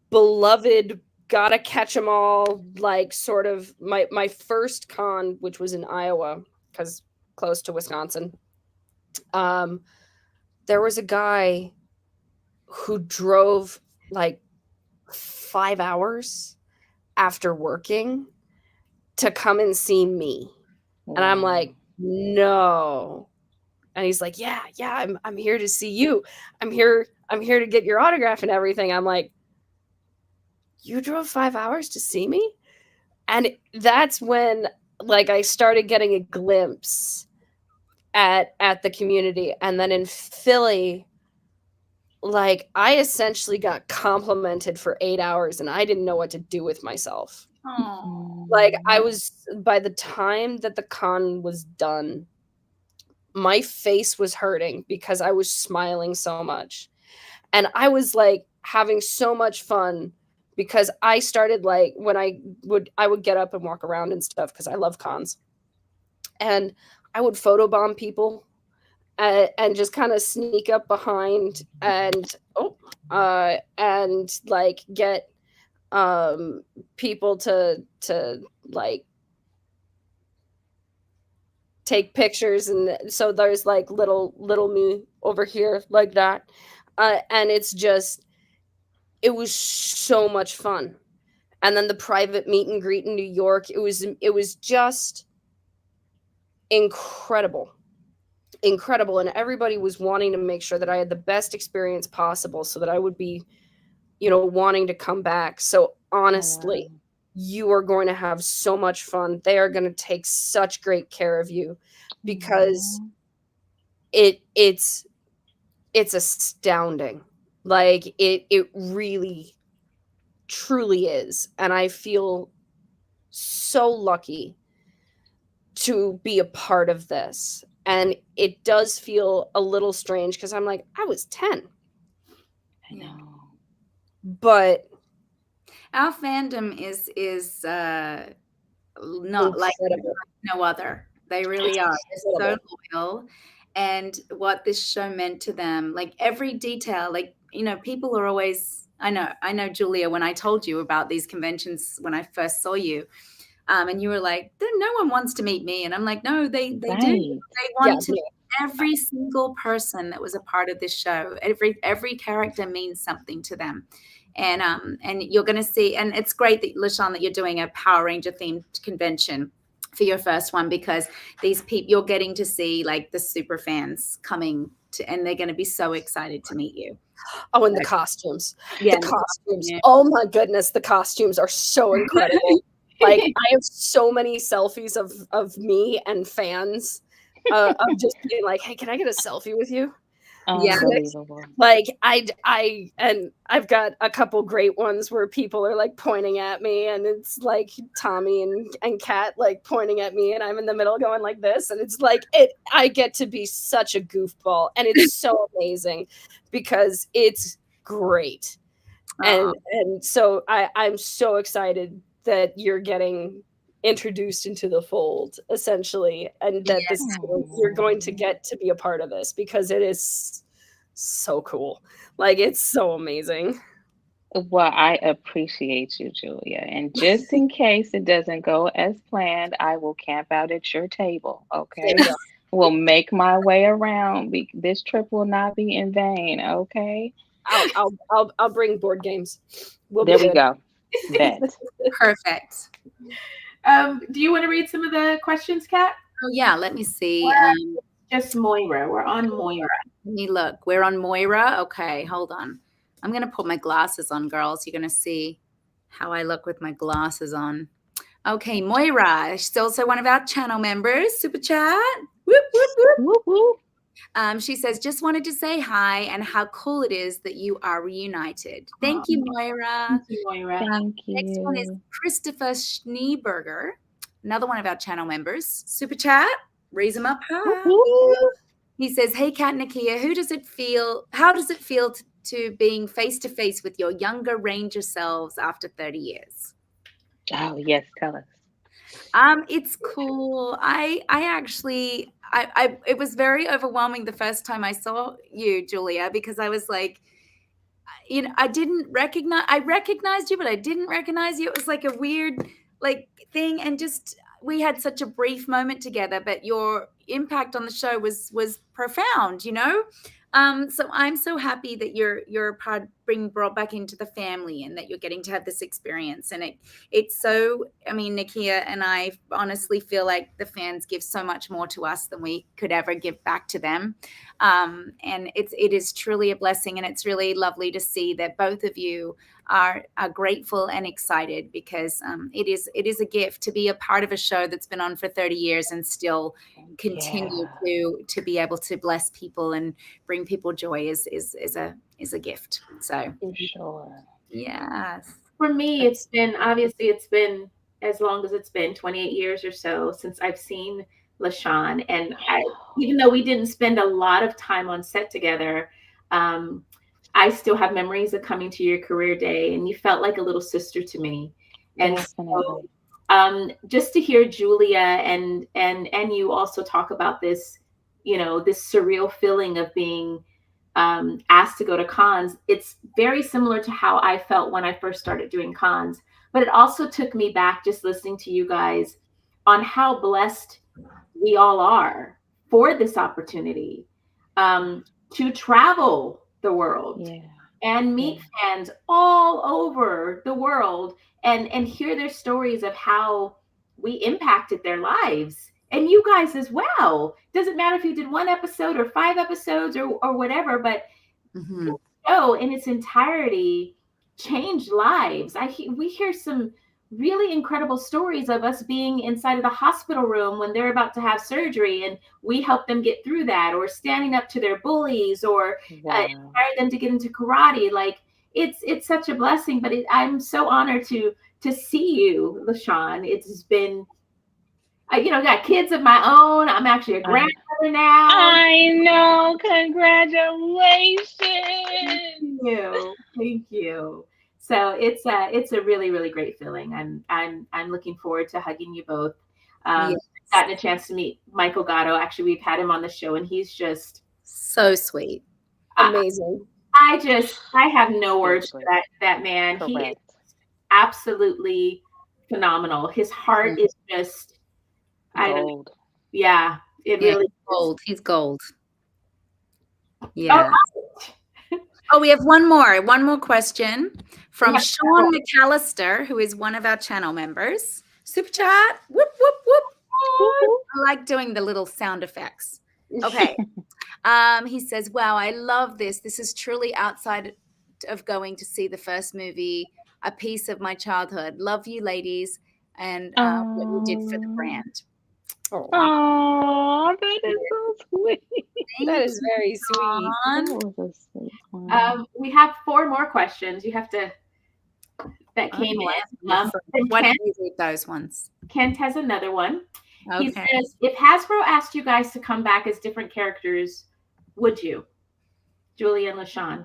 beloved, gotta catch them all, like sort of my first con, which was in Iowa, because close to Wisconsin. There was a guy who drove like 5 hours after working to come and see me. Wow. And I'm like, no. And he's like, yeah, I'm here to see you. I'm here to get your autograph and everything. I'm like, you drove 5 hours to see me? And that's when like I started getting a glimpse at the community. And then in Philly, like I essentially got complimented for 8 hours and I didn't know what to do with myself. Oh. Like I was, by the time that the con was done, my face was hurting because I was smiling so much. And I was like having so much fun because I started like when I would get up and walk around and stuff because I love cons. And I would photobomb people and just kind of sneak up behind and like get people to like take pictures, and so there's like little me over here like that, and it was so much fun. And then the private meet and greet in New York, it was just incredible, and everybody was wanting to make sure that I had the best experience possible, so that I would be, wanting to come back. So honestly, wow. you are going to have so much fun. They are going to take such great care of you, because Aw. it's astounding. Like it really truly is. And I feel so lucky to be a part of this. And it does feel a little strange, because I'm like, I was 10, I know. but Our fandom is not like incredible. no other. They really are. They're so Incredible. loyal. And what this show meant to them, like every detail, like, people are always, I know, Julia, when I told you about these conventions when I first saw you, and you were like, no one wants to meet me. And I'm like, no, they do. Right. They Yeah, want to meet every single person that was a part of this show. Every character means something to them. And you're going to see, and it's great that, Lasean, that you're doing a Power Ranger themed convention for your first one, because these people, you're getting to see like the super fans coming to, and they're going to be so excited to meet you. oh, and the costumes. Yeah. The costumes. Yeah. Oh my goodness, the costumes are so incredible. Like, I have so many selfies of me and fans, of just being like, hey, can I get a selfie with you? Yeah. Unbelievable. Like, and I've got a couple great ones where people are like pointing at me, and it's like Tommy and Kat like pointing at me, and I'm in the middle going like this, and it's like I get to be such a goofball, and it's so amazing, because it's great. And so I'm so excited that you're getting introduced into the fold, essentially, and that Yes. you're going to get to be a part of this, because it is so cool. Like, it's so amazing. Well, I appreciate you, Julia. And just in case it doesn't go as planned, I will camp out at your table. There Okay. you go. Will make my way around. This trip will not be in vain. Okay. I'll bring board games. We'll be There we good. go. Bet. Perfect. Do you want to read some of the questions, Kat? Oh yeah, let me see. Just Moira. We're on Moira. Let me look. We're on Moira. Okay, hold on. I'm gonna put my glasses on, girls. You're gonna see how I look with my glasses on. Okay, Moira. She's also one of our channel members. Super chat. Whoop, whoop, whoop. Whoop, whoop. She says, just wanted to say hi and how cool it is that you are reunited. Thank you, Moira. Thank you, Moira. Thank Next one is you. Christopher Schneeberger, another one of our channel members. Super chat. Raise him up high. Whoop, whoop. He says, hey, Kat, Nakia, how does it feel to being face to face with your younger Ranger selves after 30 years? Oh, yes. Tell us. It's cool. I actually, it was very overwhelming the first time I saw you, Julia, because I was like, I recognized you, but I didn't recognize you. It was like a weird like thing. And just, we had such a brief moment together, but your impact on the show was profound, so I'm so happy that you're being brought back into the family, and that you're getting to have this experience. And it's so, I mean, Nakia and I honestly feel like the fans give so much more to us than we could ever give back to them. And it is truly a blessing, and it's really lovely to see that both of you are grateful and excited, because it is a gift to be a part of a show that's been on for 30 years and still continue to be able to bless people and bring people joy is a gift. So For sure. yes. For me, it's been as long as it's been 28 years or so since I've seen Lasean. And even though we didn't spend a lot of time on set together, I still have memories of coming to your career day, and you felt like a little sister to me. And Definitely. so, just to hear Julia and you also talk about this, this surreal feeling of being asked to go to cons, it's very similar to how I felt when I first started doing cons. But it also took me back just listening to you guys on how blessed we all are for this opportunity to travel the world Yeah. and meet fans all over the world and hear their stories of how we impacted their lives. And you guys as well. Doesn't matter if you did 1 episode or 5 episodes or whatever, but Mhm. the show in its entirety changed lives. We hear some really incredible stories of us being inside of the hospital room when they're about to have surgery, and we help them get through that, or standing up to their bullies, or Wow. inspire them to get into karate. Like it's such a blessing. But I'm so honored to see you, Lasean. It's been got kids of my own. I'm actually a grandmother now. I know. Congratulations. Thank you. So it's a really, really great feeling. I'm looking forward to hugging you both. Yes. Gotten a chance to meet Michael Gatto. Actually, we've had him on the show, and he's just So sweet. Amazing. I have no words for Seriously. that man. He is Correct. absolutely phenomenal. His heart is just Gold. yeah, it really is. Gold. He's gold. Oh, Yeah. Oh, we have one more question from Yeah. Sean McAllister, who is one of our channel members. Super chat. Whoop, whoop, whoop. I like doing the little sound effects. Okay. He says, wow, I love this. This is truly outside of going to see the first movie, a piece of my childhood. Love you, ladies, and what you did for the brand. Oh, that is so sweet. That is very sweet. That was a sweet one. We have 4 more questions. You have to that came in. Why don't you read those ones? Kent has another one. Okay. He says, if Hasbro asked you guys to come back as different characters, would you? Julie and Lasean.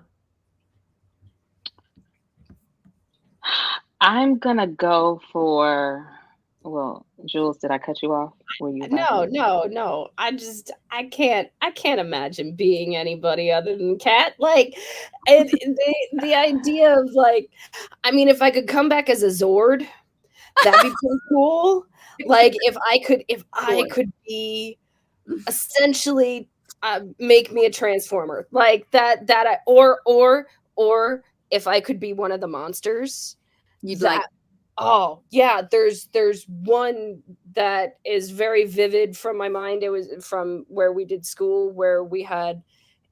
I'm gonna go for. Well, Jules, did I cut you off? Were you? No. I can't imagine being anybody other than Kat. Like, the idea of like, I mean, if I could come back as a Zord, that'd be pretty cool. Like, if I could be essentially make me a transformer like that or if I could be one of the monsters. You'd like. Oh yeah, there's one that is very vivid from my mind. It was from where we did school, where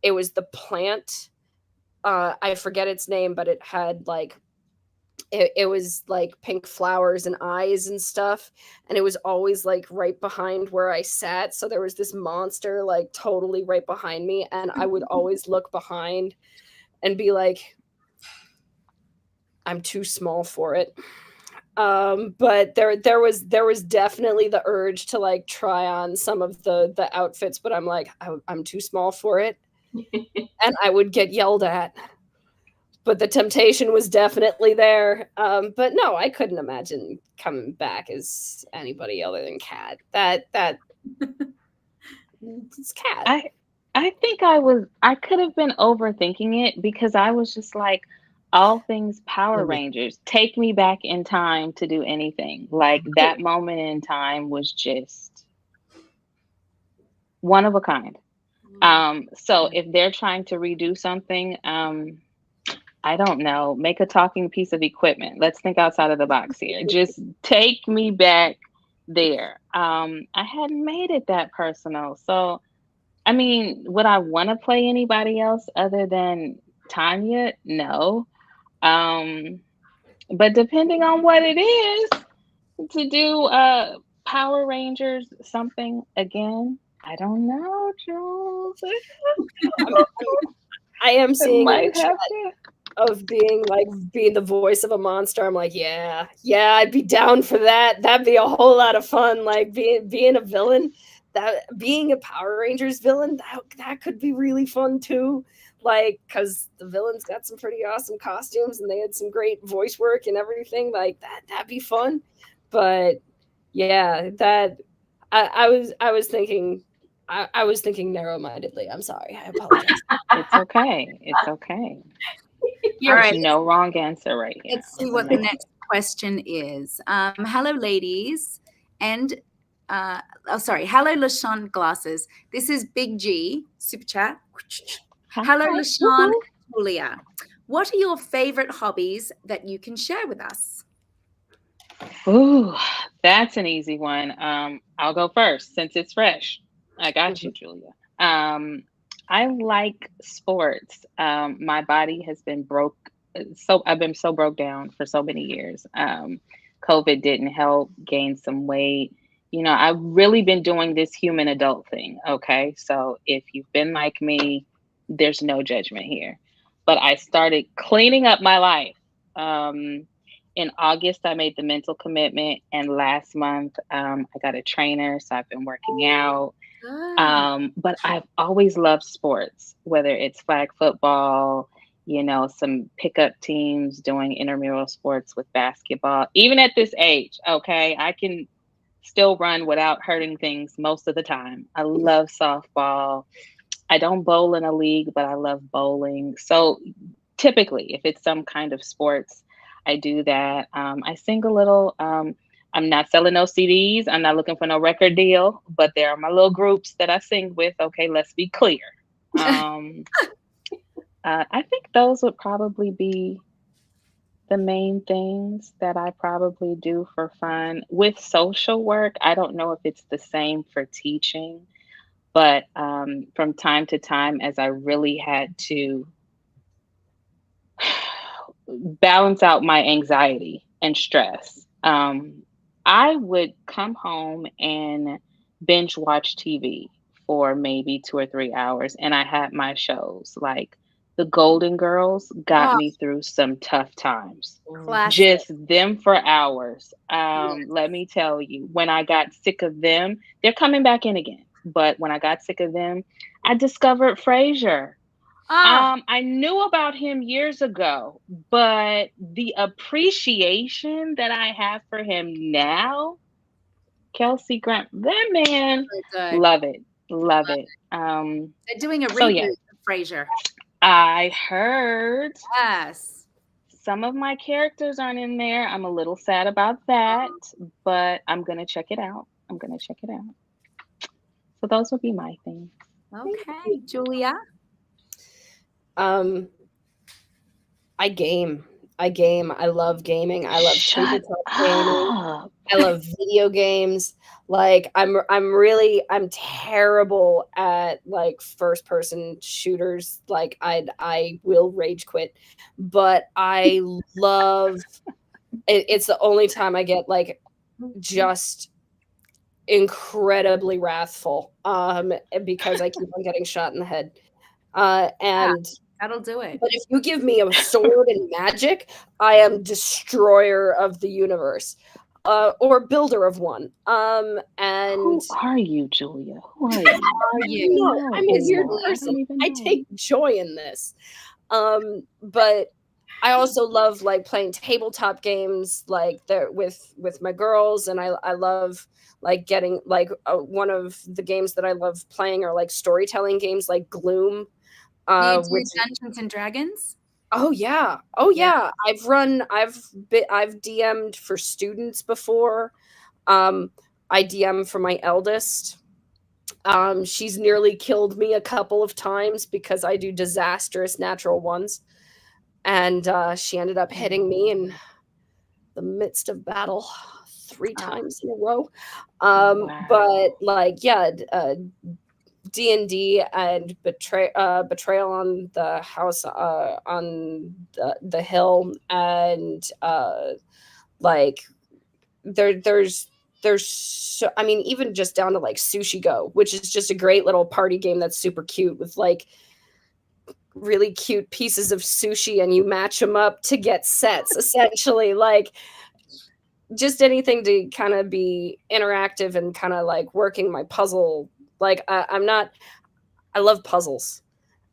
it was the plant. I forget its name, but it had like it was like pink flowers and eyes and stuff, and it was always like right behind where I sat. So there was this monster like totally right behind me, and I would always look behind and be like, I'm too small for it. But there was definitely the urge to like try on some of the outfits, but I'm like, I'm too small for it. And I would get yelled at. But the temptation was definitely there. But no, I couldn't imagine coming back as anybody other than Kat. That it's Kat. I think I could have been overthinking it because I was just like, all things Power Rangers, take me back in time to do anything. Like that moment in time was just one of a kind. So if they're trying to redo something, I don't know, make a talking piece of equipment. Let's think outside of the box here. Just take me back there. I hadn't made it that personal. So, I mean, would I want to play anybody else other than Tanya? No. But depending on what it is, to do Power Rangers something again, I don't know, Jules. I am seeing might have of being the voice of a monster. I'm like, yeah, I'd be down for that. That'd be a whole lot of fun. Like being a villain, being a Power Rangers villain, that could be really fun too. Like, because the villains got some pretty awesome costumes and they had some great voice work and everything. Like that'd be fun. But yeah, that I was thinking I was thinking narrow-mindedly. I'm sorry. I apologize. It's okay. It's okay. All You're There's right, no wrong answer right here. let's see what the next question is. Hello, ladies, and hello, Lasean Glasses. This is Big G Super Chat. Hello, Hi. Lasean and Julia. What are your favorite hobbies that you can share with us? Ooh, that's an easy one. I'll go first since it's fresh. I got you, Mhm. Julia. I like sports. My body has been broke, so I've been so broke down for so many years. COVID didn't help, gain some weight. I've really been doing this human adult thing. Okay, so if you've been like me, there's no judgment here. But I started cleaning up my life. In August, I made the mental commitment, and last month, I got a trainer, so I've been working out. Good. But I've always loved sports, whether it's flag football, some pickup teams doing intramural sports with basketball. Even at this age, okay, I can still run without hurting things most of the time. I love softball. I don't bowl in a league, but I love bowling. So typically, if it's some kind of sports, I do that. I sing a little. I'm not selling no CDs. I'm not looking for no record deal, but there are my little groups that I sing with. Okay, let's be clear. Um, I think those would probably be the main things that I probably do for fun. With social work, I don't know if it's the same for teaching, but from time to time, as I really had to balance out my anxiety and stress, I would come home and binge watch TV for maybe 2 or 3 hours. And I had my shows like The Golden Girls got Oh, me through some tough times. classic. Just them for hours. Yes. Let me tell you, when I got sick of them, they're coming back in again. But when I got sick of them, I discovered Frasier. Oh, I knew about him years ago, but the appreciation that I have for him now, Kelsey Grant, that man, so good. love it, love it. They're doing a So yeah, reboot of Frasier. I heard Yes. some of my characters aren't in there. I'm a little sad about that, but I'm gonna check it out. I'm gonna check it out. So those would be my things. Okay, Julia. Um, I game. I game. I love gaming. I love Shut tabletop gaming. up. I love video games. Like I'm terrible at like first person shooters. Like I will rage quit, but I love it. It's the only time I get like just incredibly wrathful because I keep on getting shot in the head. And That'll do it. but if you give me a sword and magic, I am destroyer of the universe, or builder of one. And Who are you, Julia? Who are you? Are I you? don't know, I'm a Miss weird Julia? I person. don't even I know. take joy in this. But I also love like playing tabletop games like there with my girls, and I love like getting like one of the games that I love playing are like storytelling games like Gloom. Do you do Which Dungeons and Dragons? Oh yeah. Oh yeah. I've DM'd for students before. I DM for my eldest. She's nearly killed me a couple of times because I do disastrous natural ones. And she ended up hitting me in the midst of battle 3 times in a row. Wow. But like yeah, D&D and betrayal on the house on the hill, and like there's so, I mean even just down to like Sushi Go, which is just a great little party game that's super cute with like really cute pieces of sushi, and you match them up to get sets essentially. Like just anything to kind of be interactive and kind of like working my puzzle. Like I'm not I love puzzles,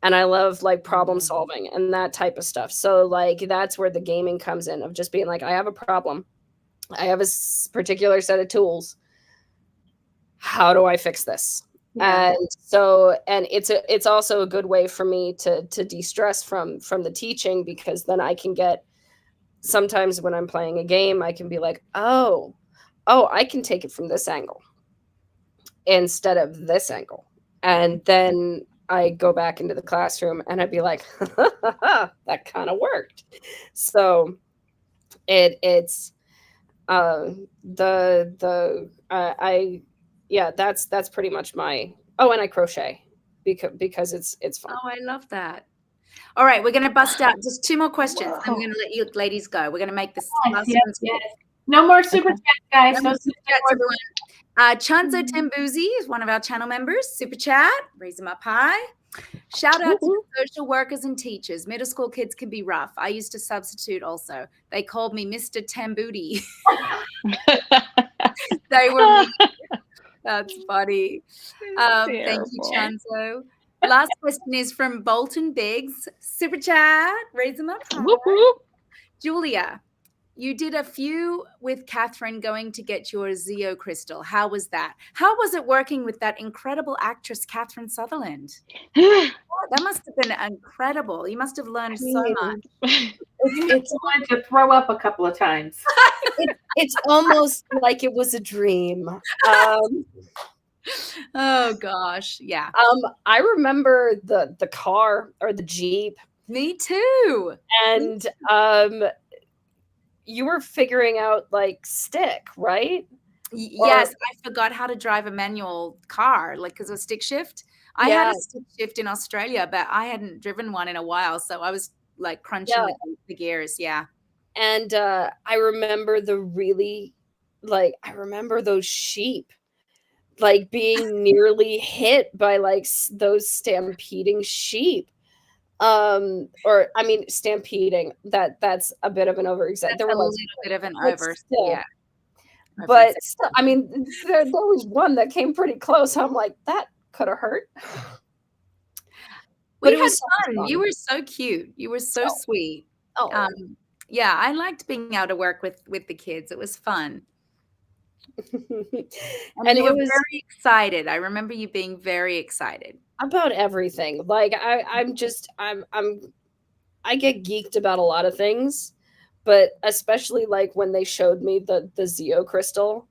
and I love like problem solving and that type of stuff. So like that's where the gaming comes in, of just being like, I have a problem. I have a particular set of tools. How do I fix this? And so, and it's also a good way for me to de-stress from the teaching, because then I can get, sometimes when I'm playing a game, I can be like, oh, I can take it from this angle instead of this angle. And then I go back into the classroom and I'd be like, that kind of worked. So it's yeah, that's pretty much my, oh, and I crochet because it's fun. Oh, I love that. All right, we're going to bust out just 2 more questions, then we're going to let you ladies go. We're going to make this last one quick. No more super chats, guys. No more super chats, everyone. Chanzo Tembuzi is one of our channel members. Super chat, raise them up high. Shout out to social workers and teachers. Middle school kids can be rough. I used to substitute also. They called me Mr. Tambooty. They were mean. That's funny. Thank you, Chanzo. Last question is from Bolton Biggs. Super chat, raise them up high. Julia, you did a few with Catherine going to get your Zeo crystal. How was that? How was it working with that incredible actress, Catherine Sutherland? That must have been incredible. You must have learned so much. It's wanted to throw up a couple of times. It's almost like it was a dream. Oh gosh, yeah. I remember the car or the Jeep. Me too. And you were figuring out like stick, right? Yes, I forgot how to drive a manual car, like because of stick shift. I had a stick shift in Australia, but I hadn't driven one in a while, so I was like crunching the gears. Yeah. And I remember I remember those sheep like being nearly hit by like those stampeding sheep. Or I mean, stampeding, that's a bit of an overexaggeration. There were like a little bit of an over, yeah. But still, I mean, there was one that came pretty close. I'm like, that could have hurt. We had fun. You were so cute. You were so sweet. Yeah, I liked being able to work with the kids. It was fun. And you were very excited. I remember you being very excited about everything. Like I get geeked about a lot of things, but especially like when they showed me the Zeo crystal,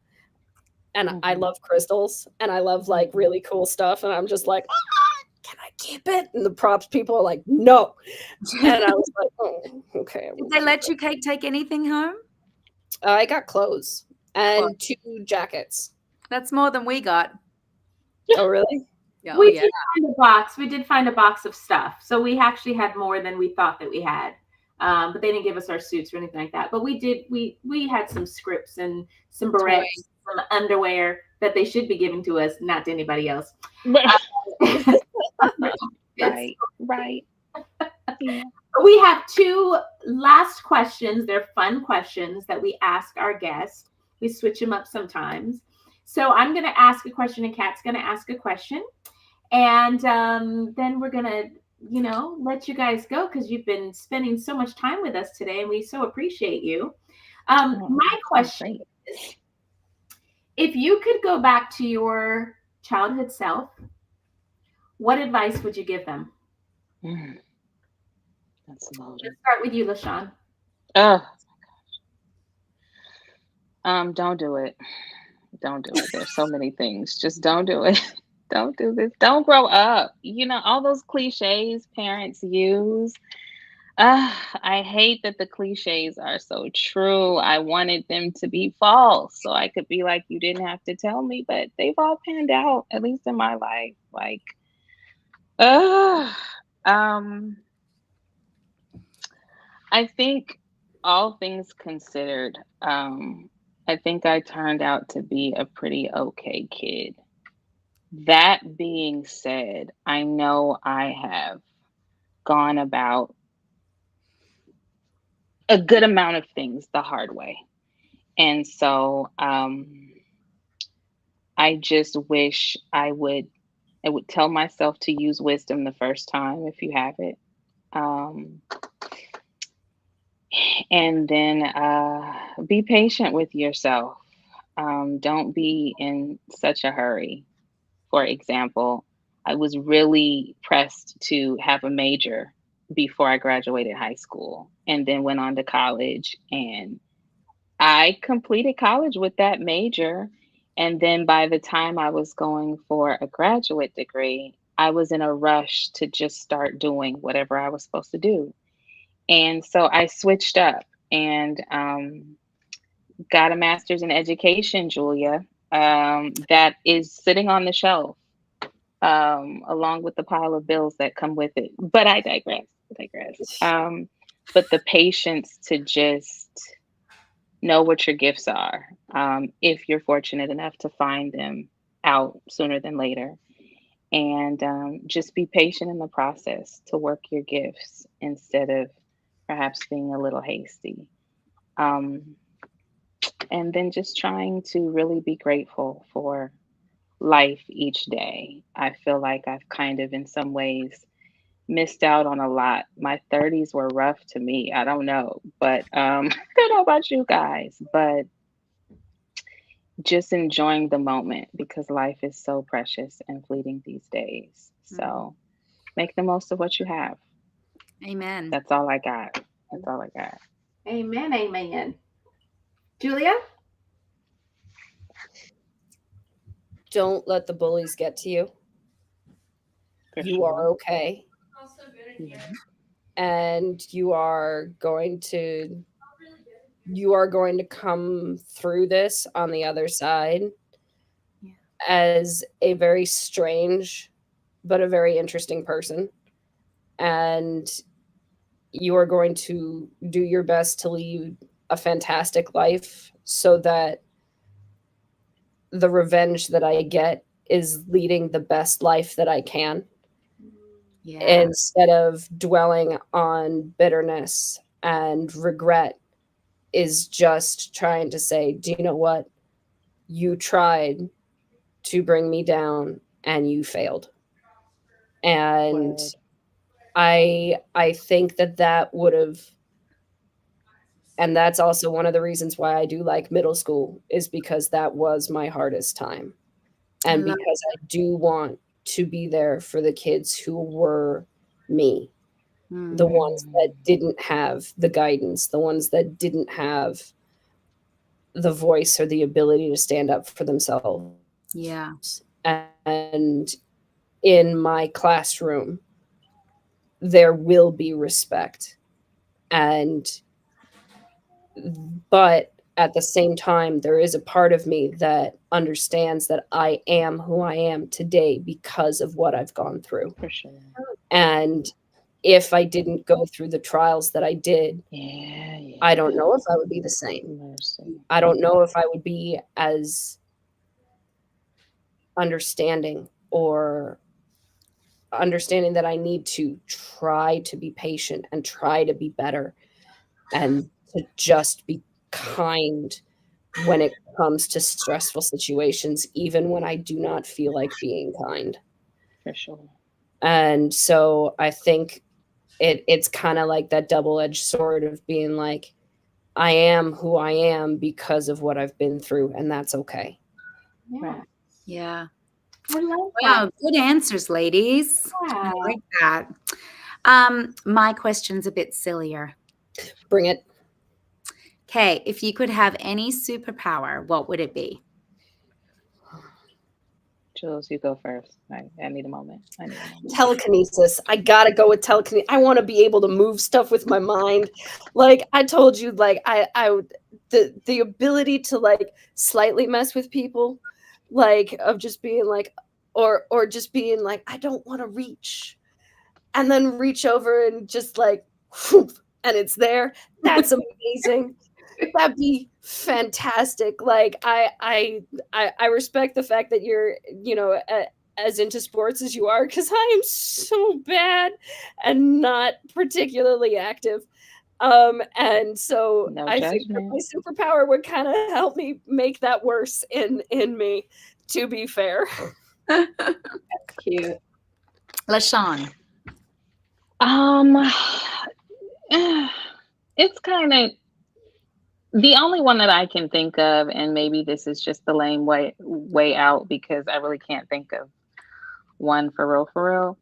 and I love crystals and I love like really cool stuff, and I'm just like, can I keep it? And the props people are like, no. And I was like, oh, okay. Did they let you take anything home? I got clothes and 2 jackets. That's more than we got. Oh, really? Yeah, we did find a box. We did find a box of stuff. So we actually had more than we thought that we had. But they didn't give us our suits or anything like that. But we did. We had some scripts and some berets, some underwear that they should be giving to us, not to anybody else. Right. Yeah. We have 2 last questions. They're fun questions that we ask our guests. We switch them up sometimes. So I'm going to ask a question and Kat's going to ask a question. And then we're going to, let you guys go because you've been spending so much time with us today and we so appreciate you. My question is, if you could go back to your childhood self, what advice would you give them? That's loaded. Let's start with you, Lasean. Don't do it. Don't do it. There's so many things. Just don't do it. Don't do this. Don't grow up. All those cliches parents use. I hate that the cliches are so true. I wanted them to be false so I could be like, you didn't have to tell me, but they've all panned out, at least in my life. Like, I think all things considered, I think I turned out to be a pretty okay kid. That being said, I know I have gone about a good amount of things the hard way. And so I just wish I would tell myself to use wisdom the first time if you have it. And then be patient with yourself. Don't be in such a hurry. for example, I was really pressed to have a major before I graduated high school and then went on to college. And I completed college with that major. And then by the time I was going for a graduate degree, I was in a rush to just start doing whatever I was supposed to do. And so I switched up and got a master's in education, Julia, that is sitting on the shelf along with the pile of bills that come with it. But I digress. I digress. But the patience to just know what your gifts are, if you're fortunate enough to find them out sooner than later. And just be patient in the process to work your gifts instead of perhaps being a little hasty. Um, and then just trying to really be grateful for life each day. I feel like I've kind of, in some ways, missed out on a lot. My 30s were rough to me. I don't know, but I don't know about you guys, but just enjoying the moment because life is so precious and fleeting these days. So make the most of what you have. Amen. That's all I got. That's all I got. Amen. Amen. Julia? Don't let the bullies get to you. For You sure. are okay. And you are going to come through this on the other side as a very strange but a very interesting person. And you are going to do your best to lead a fantastic life so that the revenge that I get is leading the best life that I can. Yeah. Instead of dwelling on bitterness and regret, is just trying to say, do you know what? You tried to bring me down and you failed. And Word. I think that would have, and that's also one of the reasons why I do like middle school, is because that was my hardest time. And because I do want to be there for the kids who were me, the ones that didn't have the guidance, the ones that didn't have the voice or the ability to stand up for themselves. Yeah. And in my classroom, there will be respect. But at the same time, there is a part of me that understands that I am who I am today because of what I've gone through. For sure. And if I didn't go through the trials that I did, I don't know if I would be the same. Mercy. I don't know if I would be as understanding, or understanding that I need to try to be patient and try to be better and to just be kind when it comes to stressful situations, even when I do not feel like being kind. For sure. And so I think it's kind of like that double-edged sword of being like, I am who I am because of what I've been through, and that's okay. Yeah. Yeah. I love Wow, that. good answers, ladies. I Yeah. like that. My question's a bit sillier. Bring it. Okay, if you could have any superpower, what would it be? Jules, you go first. I need a moment. Telekinesis. I gotta go with telekinesis. I want to be able to move stuff with my mind. Like I told you, like I would, the ability to like slightly mess with people, like of just being like, or just being like, I don't want to reach, and then reach over and just like, whoop, and it's there. That's amazing. That'd be fantastic. Like I respect the fact that you're, as into sports as you are, because I am so bad and not particularly active. And so No I think that judgment. my superpower would kind of help me make that worse in me, to be fair. Cute. LaShawn. It's kind of the only one that I can think of, and maybe this is just the lame way out because I really can't think of one for real,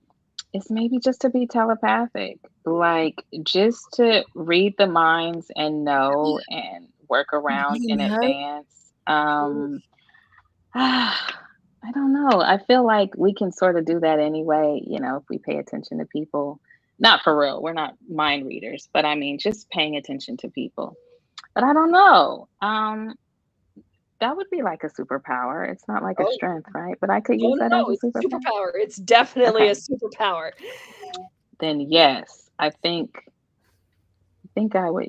is maybe just to be telepathic. Like just to read the minds and know and work around You in know? advance. I don't know. I feel like we can sort of do that anyway, if we pay attention to people. Not for real. We're not mind readers, but I mean just paying attention to people. But I don't know. That would be like a superpower. It's not like a Oh, strength, right? But I could oh use that as no, a it's a superpower. superpower. It's definitely a Okay. superpower. Then yes, I think I would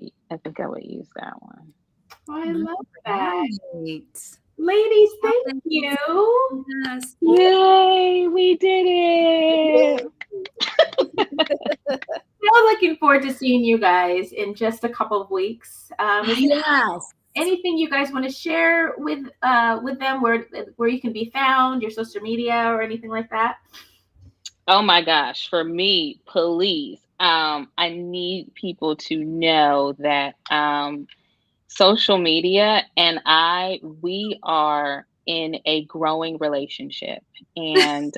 use that one. I love that. Right. Ladies, thank you. Yes. Yay, we did it. So looking forward to seeing you guys in just a couple of weeks. Is there Yes. anything you guys want to share with them where you can be found, your social media or anything like that? Oh my gosh, for me, please. I need people to know that social media and we are in a growing relationship. And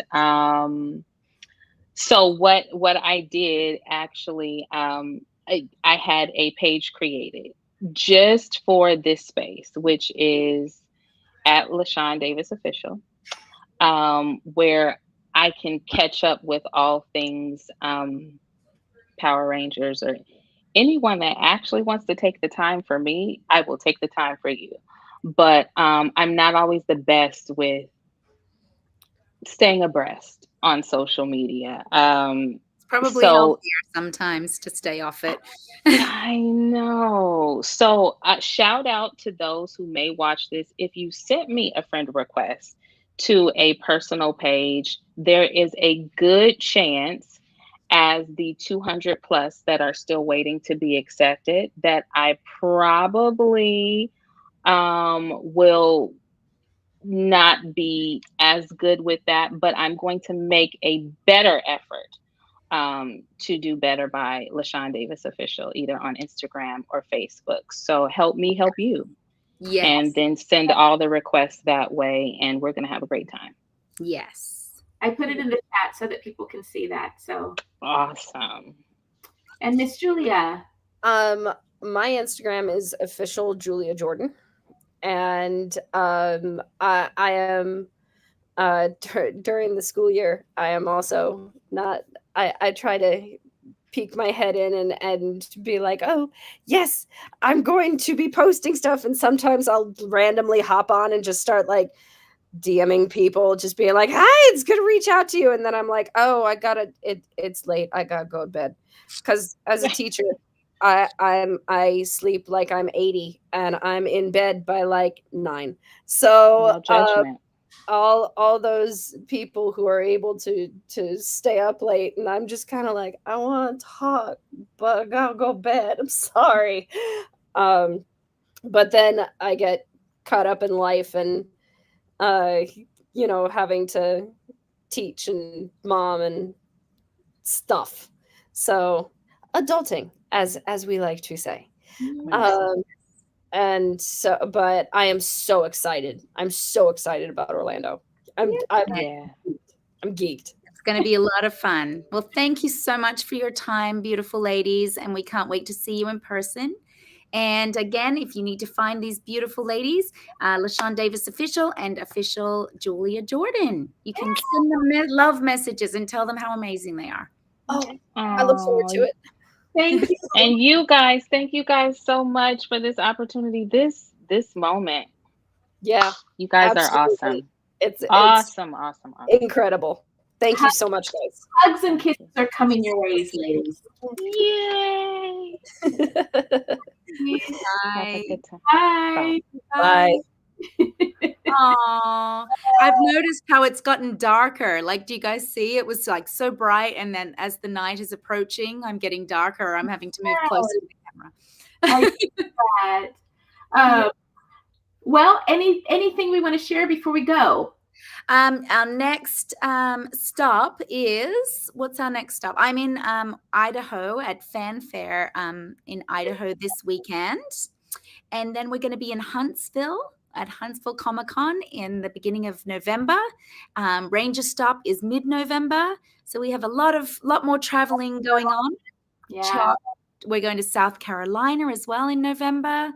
so what I did actually, I had a page created just for this space, which is at Lasean Davis Official, where I can catch up with all things Power Rangers, or anyone that actually wants to take the time for me. I will take the time for you. But I'm not always the best with staying abreast on social media. It's probably So healthier sometimes to stay off it. I know. So, shout out to those who may watch this. If you sent me a friend request to a personal page, there is a good chance, as the 200 plus that are still waiting to be accepted, that I probably will not be as good with that, but I'm going to make a better effort to do better by LaShawn Davis Official, either on Instagram or Facebook. So help me help you. And Yes. then send all the requests that way, and we're going to have a great time. Yes. I put it in the chat so that people can see that. So, Awesome. and Miss Julia. My Instagram is official Julia Jordan, and I am during the school year. I am also not. I try to peek my head in and be like, oh yes, I'm going to be posting stuff, and sometimes I'll randomly hop on and just start like DMing people, just being like, hi, it's good to reach out to you, and then I'm like, oh, it's late, I gotta go to bed, because as a teacher, I sleep like I'm 80 and I'm in bed by like 9. So No judgment. all those people who are able to stay up late, and I'm just kind of like, I want to talk, but I gotta go to bed. I'm sorry. But then I get caught up in life and uh having to teach and mom and stuff. So adulting, as we like to say. Um, and so, but I am so excited. I'm so excited about Orlando. Yeah. I'm geeked. It's going to be a lot of fun. Well, thank you so much for your time, beautiful ladies, and we can't wait to see you in person. And again, if you need to find these beautiful ladies, LaShawn Davis Official and Official Julia Jordan, you can send them love messages and tell them how amazing they are. Oh, I look forward to it. Thank you. And thank you guys so much for this opportunity, this moment. Yeah, You guys absolutely. are awesome. It's Awesome. incredible. Thank you so much, guys. Hugs and kisses are coming your ways, ladies. Yay. Have a Bye. good time. Bye. Bye. Aw, I've noticed how it's gotten darker. Like, do you guys see? It was like so bright, and then as the night is approaching, I'm getting darker. I'm having to move closer to the camera. I see that. Well, anything we want to share before we go? Our next stop is, what's our next stop? I'm in Idaho at Fanfare in Idaho this weekend. And then we're going to be in Huntsville at Huntsville Comic Con in the beginning of November. Ranger Stop is mid-November. So we have a lot more traveling going on. Yeah. We're going to South Carolina as well in November.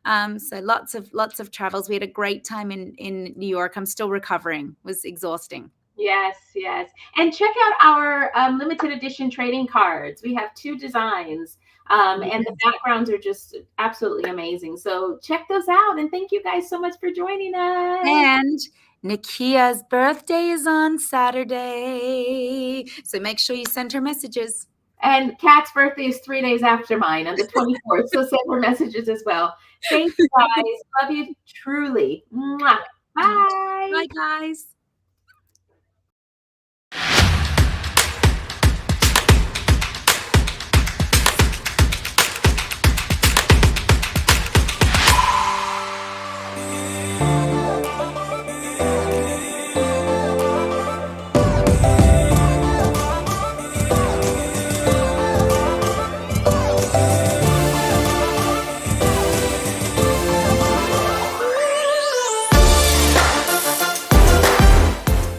So lots of travels. We had a great time in New York. I'm still recovering. It was exhausting. Yes, yes. And check out our limited edition trading cards. We have 2 designs, and the backgrounds are just absolutely amazing. So check those out. And thank you guys so much for joining us. And Nakia's birthday is on Saturday. So make sure you send her messages. And Kat's birthday is 3 days after mine on the 24th. So send her messages as well. Thank you guys. Love you truly. Mwah. Bye. Bye, guys.